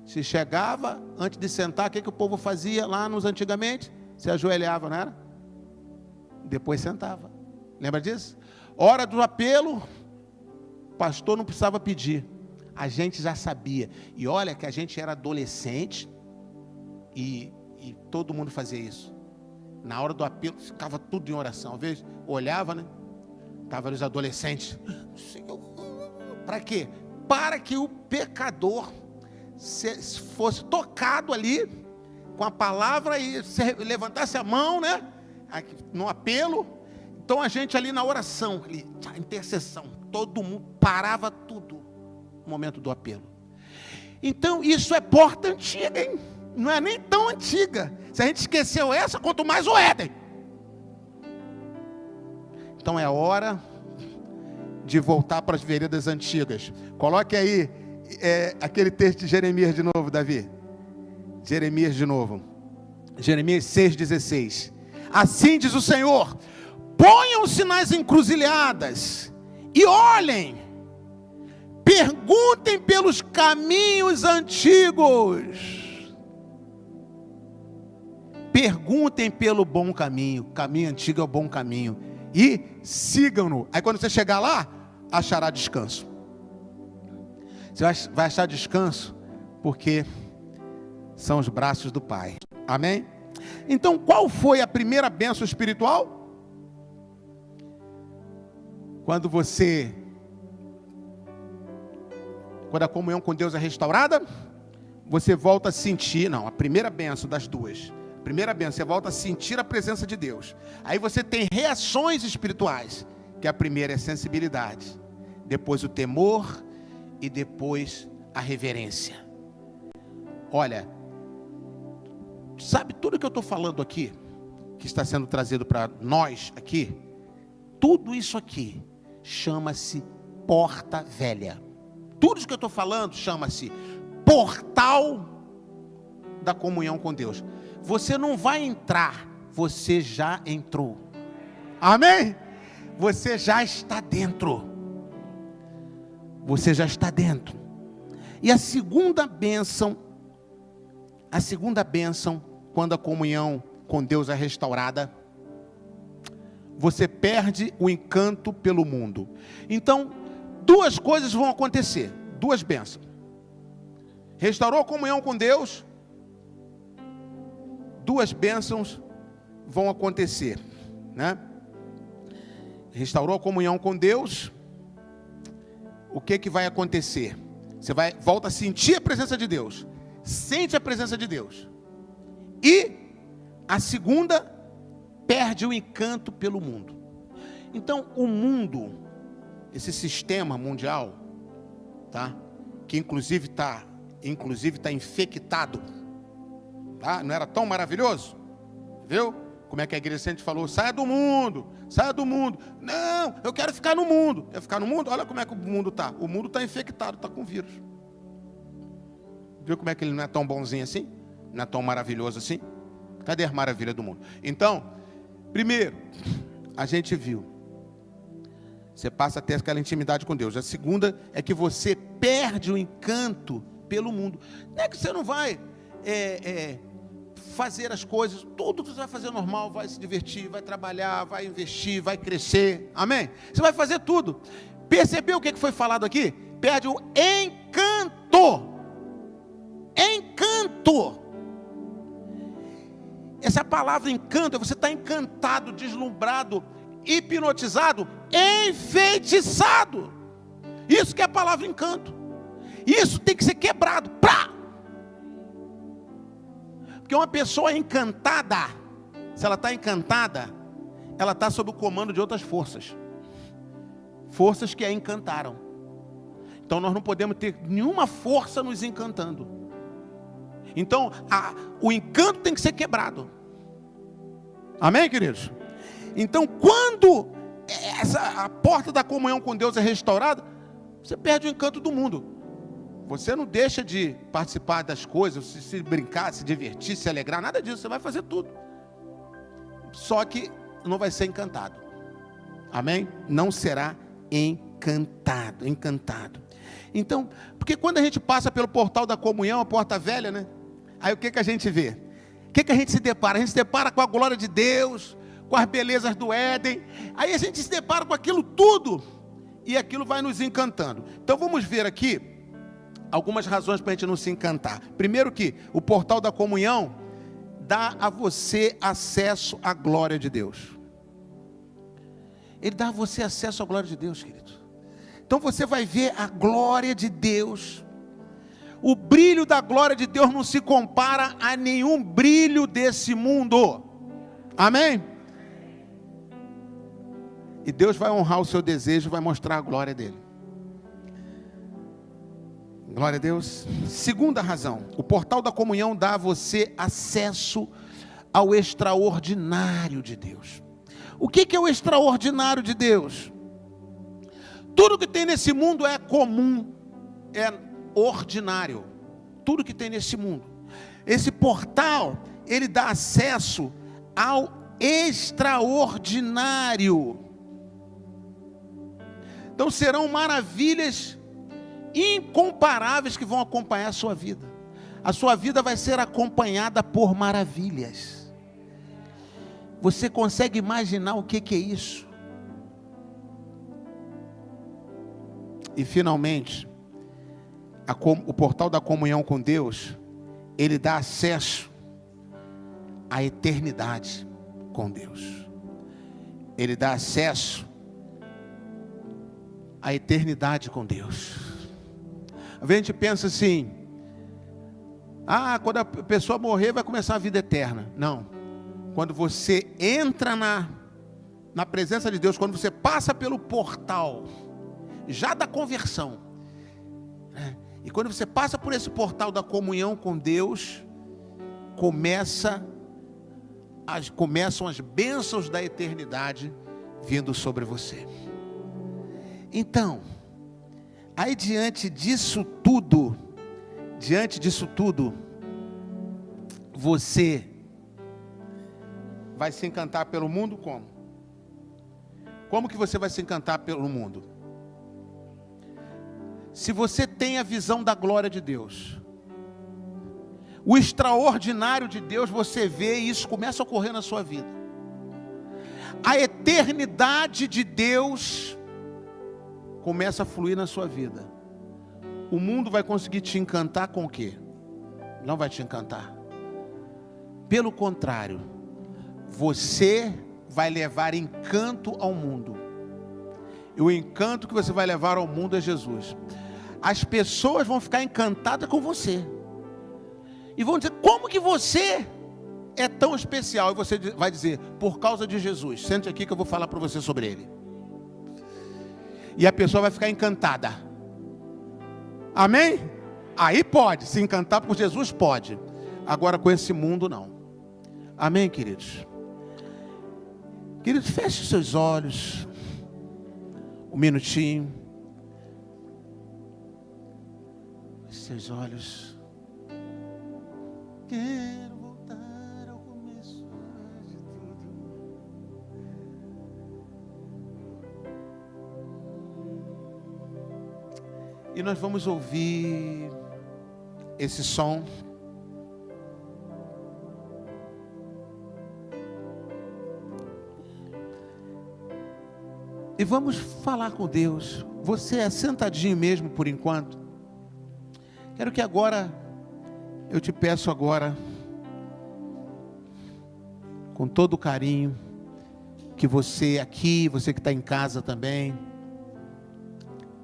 Se chegava, antes de sentar, o que o povo fazia lá nos antigamente? Se ajoelhava, não era? Depois sentava. Lembra disso? Hora do apelo, o pastor não precisava pedir. A gente já sabia. E olha que a gente era adolescente e todo mundo fazia isso. Na hora do apelo, ficava tudo em oração. Às vezes, olhava, né? Estavam os adolescentes. Para quê? Para que o pecador fosse tocado ali com a palavra e levantasse a mão, né? No apelo. Então a gente ali na oração, ali, a intercessão, todo mundo parava tudo no momento do apelo. Então isso é porta antiga, hein? Não é nem tão antiga. Se a gente esqueceu essa, quanto mais o Éden. Então é hora de voltar para as veredas antigas. Coloque aí aquele texto de Jeremias de novo, Davi. Jeremias de novo. Jeremias 6,16. Assim diz o Senhor: ponham-se nas encruzilhadas e olhem, perguntem pelos caminhos antigos. Perguntem pelo bom caminho. O caminho antigo é o bom caminho. E sigam-no. Aí quando você chegar lá, achará descanso. Você vai achar descanso porque são os braços do Pai. Amém? Então qual foi a primeira bênção espiritual? Quando a comunhão com Deus é restaurada, você volta a sentir, a primeira bênção das duas. Primeira bênção, você volta a sentir a presença de Deus. Aí você tem reações espirituais, que a primeira é a sensibilidade, depois o temor e depois a reverência. Olha, Sabe, tudo que eu estou falando aqui, que está sendo trazido para nós aqui, tudo isso aqui chama-se porta velha. Tudo isso que eu estou falando chama-se portal da comunhão com Deus. Você não vai entrar, você já entrou. Amém? Você já está dentro. Você já está dentro. E a segunda bênção, quando a comunhão com Deus é restaurada, você perde o encanto pelo mundo. Então, duas coisas vão acontecer, duas bênçãos. Restaurou a comunhão com Deus, duas bênçãos vão acontecer, né? Restaurou a comunhão com Deus, o que vai acontecer? Você volta a sentir a presença de Deus, sente a presença de Deus. E a segunda, perde o encanto pelo mundo. Então, o mundo, esse sistema mundial, tá? Que inclusive está infectado, tá? Não era tão maravilhoso? Viu? Como é que a igreja sempre falou? Saia do mundo, saia do mundo. Não, eu quero ficar no mundo. Quer ficar no mundo? Olha como é que o mundo está. O mundo está infectado, está com vírus. Viu como é que ele não é tão bonzinho assim? Não é tão maravilhoso assim? Cadê a maravilha do mundo? Então, primeiro, a gente viu, você passa a ter aquela intimidade com Deus. A segunda é que você perde o encanto pelo mundo. Não é que você não vai fazer as coisas, tudo que você vai fazer normal, vai se divertir, vai trabalhar, vai investir, vai crescer, amém? Você vai fazer tudo. Percebeu o que foi falado aqui? Perde o encanto. Encanto. Essa palavra encanto, você está encantado, deslumbrado, hipnotizado, enfeitiçado. Isso que é a palavra encanto. Isso tem que ser quebrado. Pá! Porque uma pessoa encantada, se ela está encantada, ela está sob o comando de outras forças. Forças que a encantaram. Então nós não podemos ter nenhuma força nos encantando. Então o encanto tem que ser quebrado. Amém, queridos? Então quando a porta da comunhão com Deus é restaurada, você perde o encanto do mundo. Você não deixa de participar das coisas, se brincar, se divertir, se alegrar, nada disso, você vai fazer tudo. Só que não vai ser encantado. Amém? Não será encantado. Então, porque quando a gente passa pelo portal da comunhão, a porta velha, né? Aí o que a gente vê? O que a gente se depara? A gente se depara com a glória de Deus, com as belezas do Éden. Aí a gente se depara com aquilo tudo, e aquilo vai nos encantando. Então vamos ver aqui algumas razões para a gente não se encantar. Primeiro que o portal da comunhão dá a você acesso à glória de Deus. Ele dá a você acesso à glória de Deus, querido. Então você vai ver a glória de Deus. O brilho da glória de Deus não se compara a nenhum brilho desse mundo. Amém? E Deus vai honrar o seu desejo, vai mostrar a glória dele. Glória a Deus. Segunda razão, o portal da comunhão dá a você acesso ao extraordinário de Deus. O que é o extraordinário de Deus? Tudo que tem nesse mundo é comum, é ordinário. Tudo que tem nesse mundo. Esse portal, ele dá acesso ao extraordinário. Então serão maravilhas incomparáveis que vão acompanhar a sua vida. A sua vida vai ser acompanhada por maravilhas. Você consegue imaginar o que é isso? E finalmente, o portal da comunhão com Deus, ele dá acesso à eternidade com Deus. Ele dá acesso à eternidade com Deus. A gente pensa assim: quando a pessoa morrer vai começar a vida eterna. Não. Quando você entra na presença de Deus, quando você passa pelo portal já da conversão, né? E quando você passa por esse portal da comunhão com Deus, começam as bênçãos da eternidade vindo sobre você. Então, aí diante disso tudo, você vai se encantar pelo mundo como? Como que você vai se encantar pelo mundo? Se você tem a visão da glória de Deus, o extraordinário de Deus, você vê e isso começa a ocorrer na sua vida. A eternidade de Deus começa a fluir na sua vida. O mundo vai conseguir te encantar com o quê? Não vai te encantar. Pelo contrário, você vai levar encanto ao mundo. E o encanto que você vai levar ao mundo é Jesus. As pessoas vão ficar encantadas com você. E vão dizer, como que você é tão especial? E você vai dizer, por causa de Jesus. Sente aqui que eu vou falar para você sobre ele. E a pessoa vai ficar encantada. Amém? Aí pode, se encantar por Jesus pode. Agora com esse mundo não. Amém, queridos? Queridos, feche os seus olhos. Um minutinho. Feche seus olhos. Quero voltar ao começo de tudo. E nós vamos ouvir esse som. E vamos falar com Deus. Você é sentadinho mesmo por enquanto. Quero que agora, eu te peço agora, com todo carinho, que você aqui, você que está em casa também,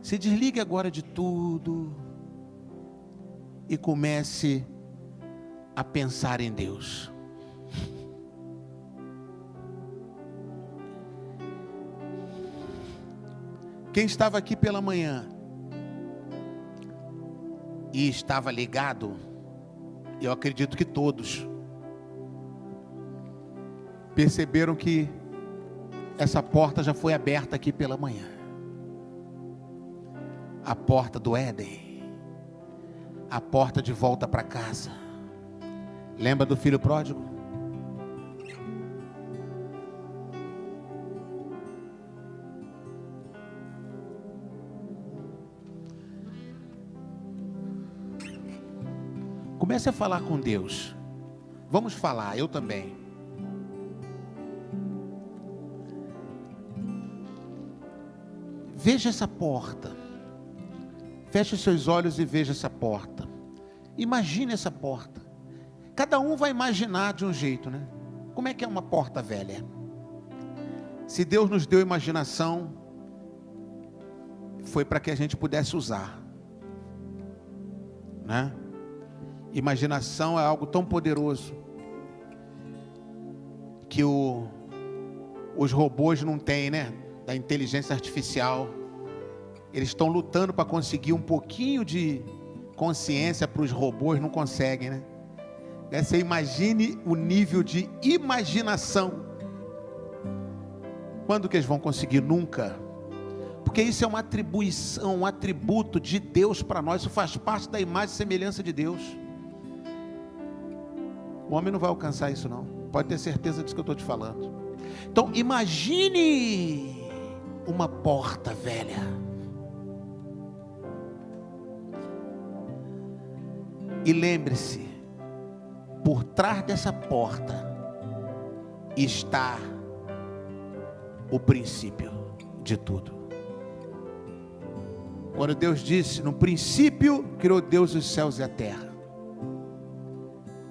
se desligue agora de tudo e comece a pensar em Deus. Quem estava aqui pela manhã e estava ligado, eu acredito que todos perceberam que essa porta já foi aberta aqui pela manhã. A porta do Éden, a porta de volta para casa. Lembra do filho pródigo? Comece a falar com Deus. Vamos falar, eu também. Veja essa porta. Feche os seus olhos e veja essa porta. Imagine essa porta. Cada um vai imaginar de um jeito, né? Como é que é uma porta velha? Se Deus nos deu imaginação, foi para que a gente pudesse usar, né? Imaginação é algo tão poderoso que os robôs não têm, né? Da inteligência artificial. Eles estão lutando para conseguir um pouquinho de consciência para os robôs, não conseguem, né? Você imagine o nível de imaginação. Quando que eles vão conseguir? Nunca. Porque isso é uma atribuição, um atributo de Deus para nós. Isso faz parte da imagem e semelhança de Deus. O homem não vai alcançar isso não. Pode ter certeza disso que eu estou te falando. Então imagine uma porta velha. E lembre-se, por trás dessa porta está o princípio de tudo. Quando Deus disse, no princípio criou Deus os céus e a terra.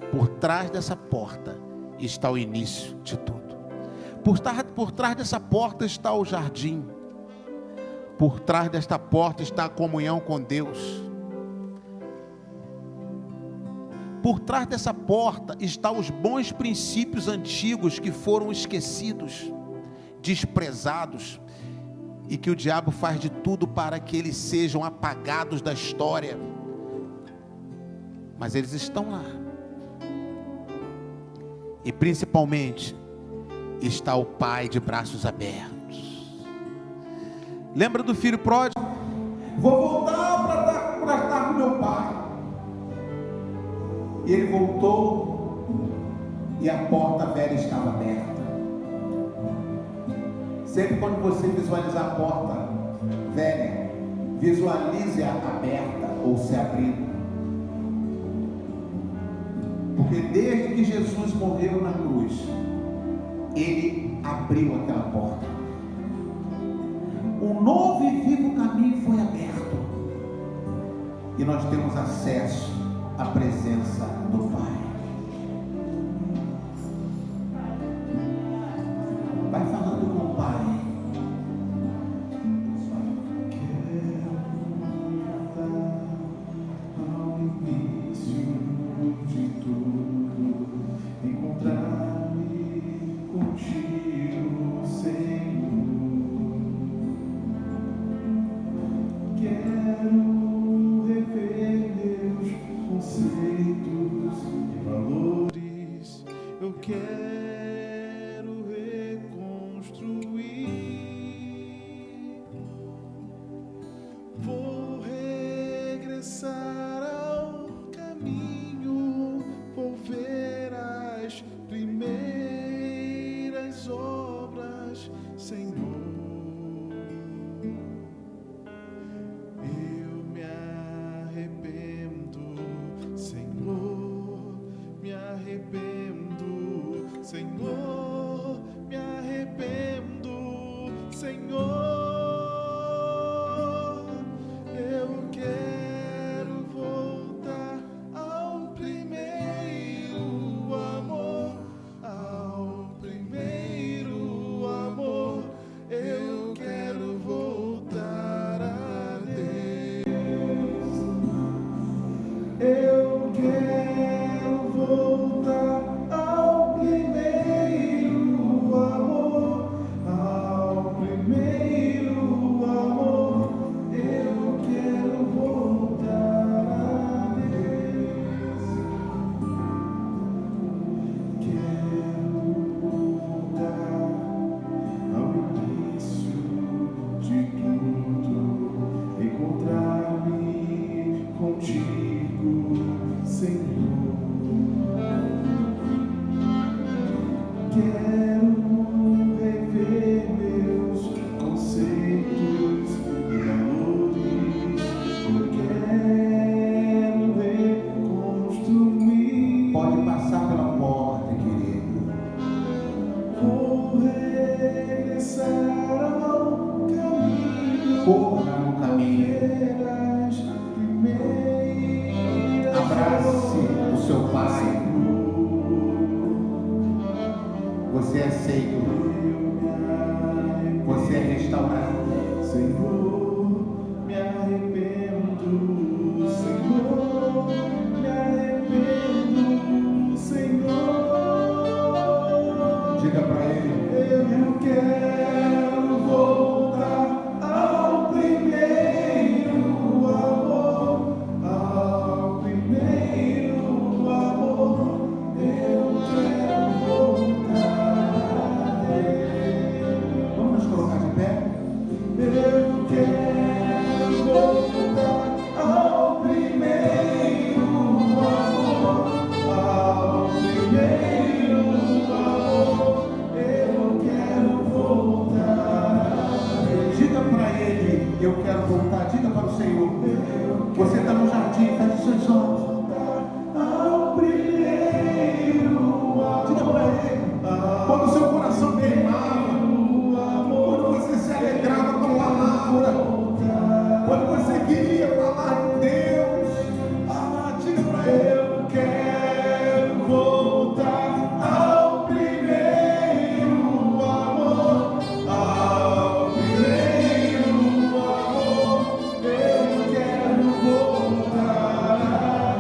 Por trás dessa porta está o início de tudo. Por trás dessa porta está o jardim. Por trás desta porta está a comunhão com Deus. Por trás dessa porta estão os bons princípios antigos que foram esquecidos, desprezados, e que o diabo faz de tudo para que eles sejam apagados da história. Mas eles estão lá. e principalmente está o pai de braços abertos. Lembra do filho pródigo? Vou voltar para estar com meu pai. E ele voltou e a porta velha estava aberta. Sempre quando você visualizar a porta velha, visualize-a aberta ou se abrindo. Porque desde que Jesus morreu na cruz, ele abriu aquela porta. Um novo e vivo caminho foi aberto. E nós temos acesso à presença do Pai. Vai falando com o Pai. Ao início de tudo, encontrar-me contigo, Senhor. Quero rever meus conceitos e valores. Eu quero reconstruir. Vou regressar ao caminho. Vou ver as primeiras obras, Senhor. Eu me arrependo, Senhor. Me arrependo, Senhor. Me arrependo, Senhor. Eu quero voltar ao primeiro amor, ao primeiro amor. Eu quero voltar a Deus. Eu quero voltar ao primeiro amor, ao primeiro amor. Eu quero voltar a Deus. Quero voltar ao início de tudo, encontrar-me contigo, Senhor. Quero rever meus conceitos e valores. Eu quero reconstruir. Pode passar pela porta, querido. Vou regressar ao caminho. Corra no caminho. Abrace o seu pai. Você é aceito. Você é restaurado. Senhor, me arrependo. Senhor, me arrependo. Senhor, diga para ele: eu quero voltar ao primeiro amor, ao primeiro amor. Eu quero voltar a Deus. Vamos nos colocar de pé? Eu quero voltar ao primeiro amor, ao primeiro amor. Eu quero voltar a Deus. Diga para ele: eu quero voltar. Diga para o Senhor. Você está no jardim, feche seus olhos. Ao primeiro amor. Diga para ele: quando o seu coração queimava, quando você se alegrava com a palavra, quando você queria falar de Deus, diga para ele: eu quero voltar ao primeiro amor, ao primeiro amor. Eu quero voltar a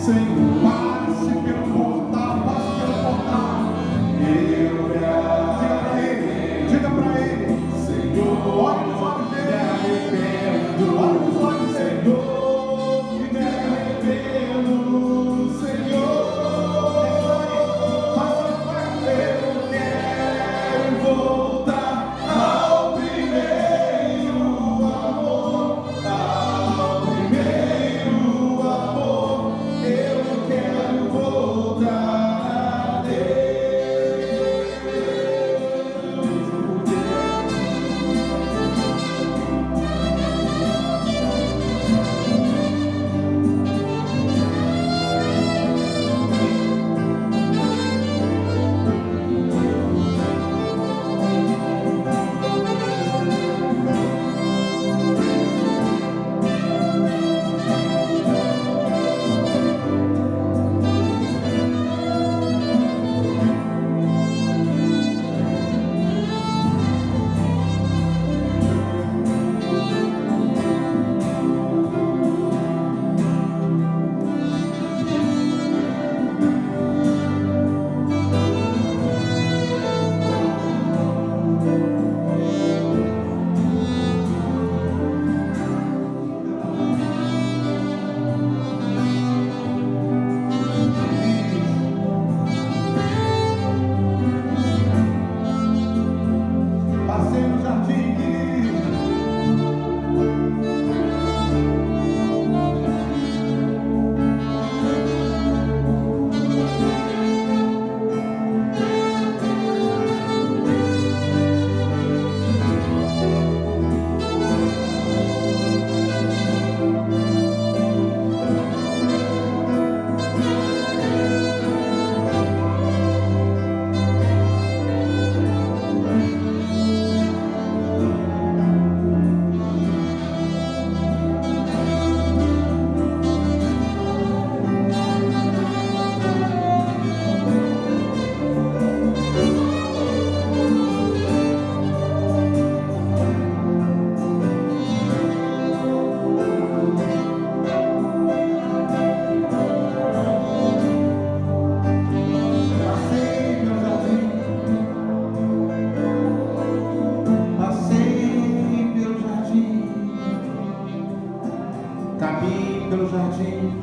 Senhor, passe pelo portal, passe pelo portal. Diga pra ele, Senhor, olha nos olhos dele, olha nos olhos, Senhor, e me arrependo, Senhor. Faça a parte, eu quero voltar ao primeiro amor, ao primeiro amor, eu quero voltar a Deus. Passei no jardim, querido. Passei pelo jardim, caminhe pelo jardim,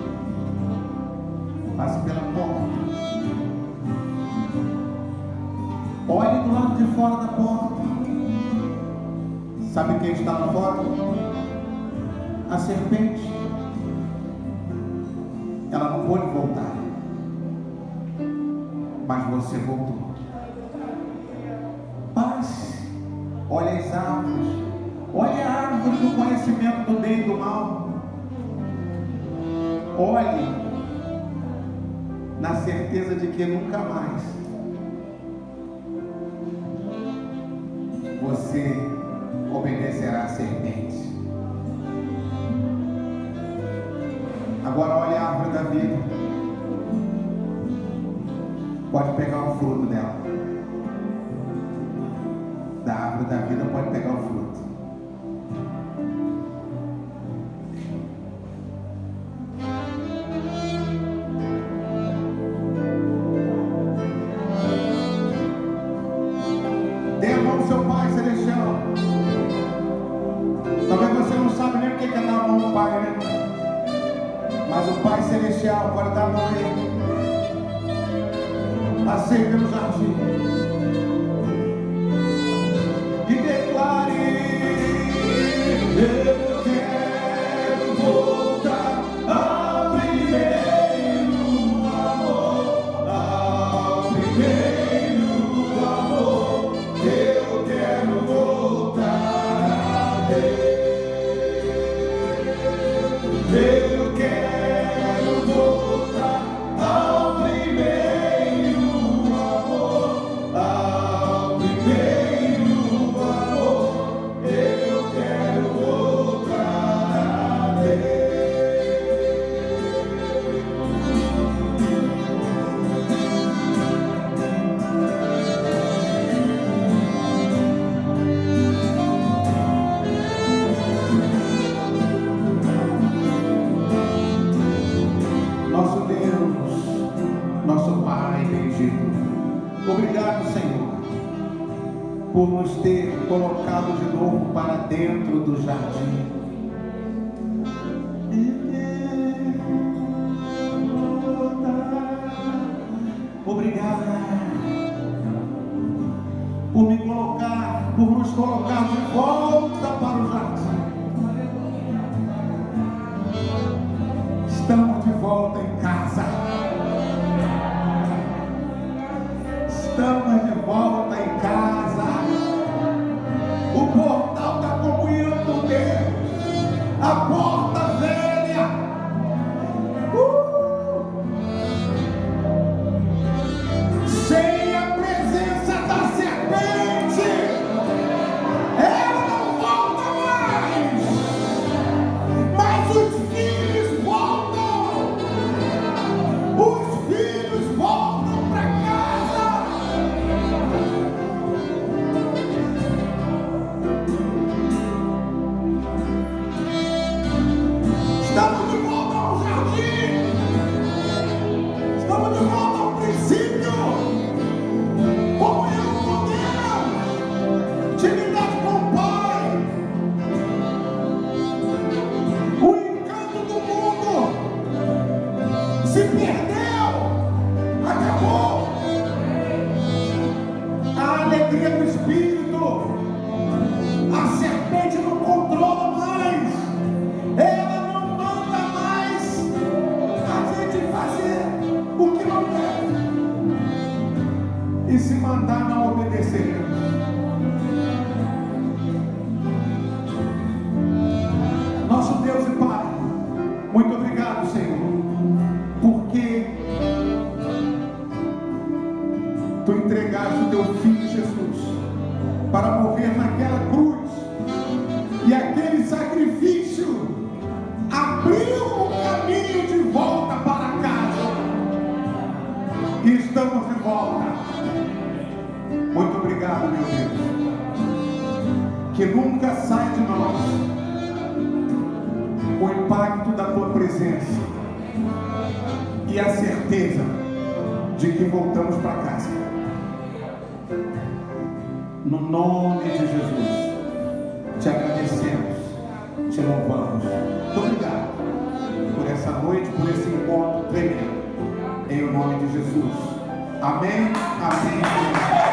passe pela porta, olhe do lado de fora da porta. Sabe quem está lá fora? A serpente. Ela não pôde voltar, mas você voltou. Passe, olhe as árvores, olhe a árvore do conhecimento do bem e do mal. Olhe na certeza de que nunca mais você obedecerá à serpente. Agora olhe a árvore da vida. Pode pegar o fruto dela. Da árvore da vida pode pegar o fruto. Dê a mão ao seu Pai Celestial. Talvez você não sabe nem o que é dar a mão ao Pai, né? Mas o Pai Celestial pode dar a mão a Ele. Passei pelo jardim e declare: eu quero voltar ao primeiro amor, ao primeiro amor, eu quero voltar a Deus. Eu quero voltar ao primeiro amor, por nos ter colocado de novo para dentro do jardim. Obrigado por nos colocar de volta para o jardim. Estamos de volta em casa. Estamos de volta em casa. O portal da comunhão com Deus. A porta velha. Sem a presença da serpente. Ela não volta mais. Mas os filhos voltam. Os filhos voltam para casa. Estamos de volta ao jardim. Estamos de volta ao princípio. Comunhão com Deus. Intimidade com o Pai. O encanto do mundo se perdeu. Acabou. A alegria do Espírito. A serpente não controla mais. Ela não manda mais a gente fazer o que não deve. E se mandar, não obedeceremos. Nosso Deus e Pai, muito obrigado, Senhor, porque Tu entregaste o Teu Filho Jesus para morrer naquela cruz, e aquele sacrifício abriu o caminho de volta para casa, e estamos de volta. Muito obrigado, meu Deus, que nunca sai de nós o impacto da Tua presença e a certeza de que voltamos para casa. No nome de Jesus, te agradecemos, te louvamos. Muito obrigado por essa noite, por esse encontro tremendo. Em nome de Jesus. Amém, amém, amém.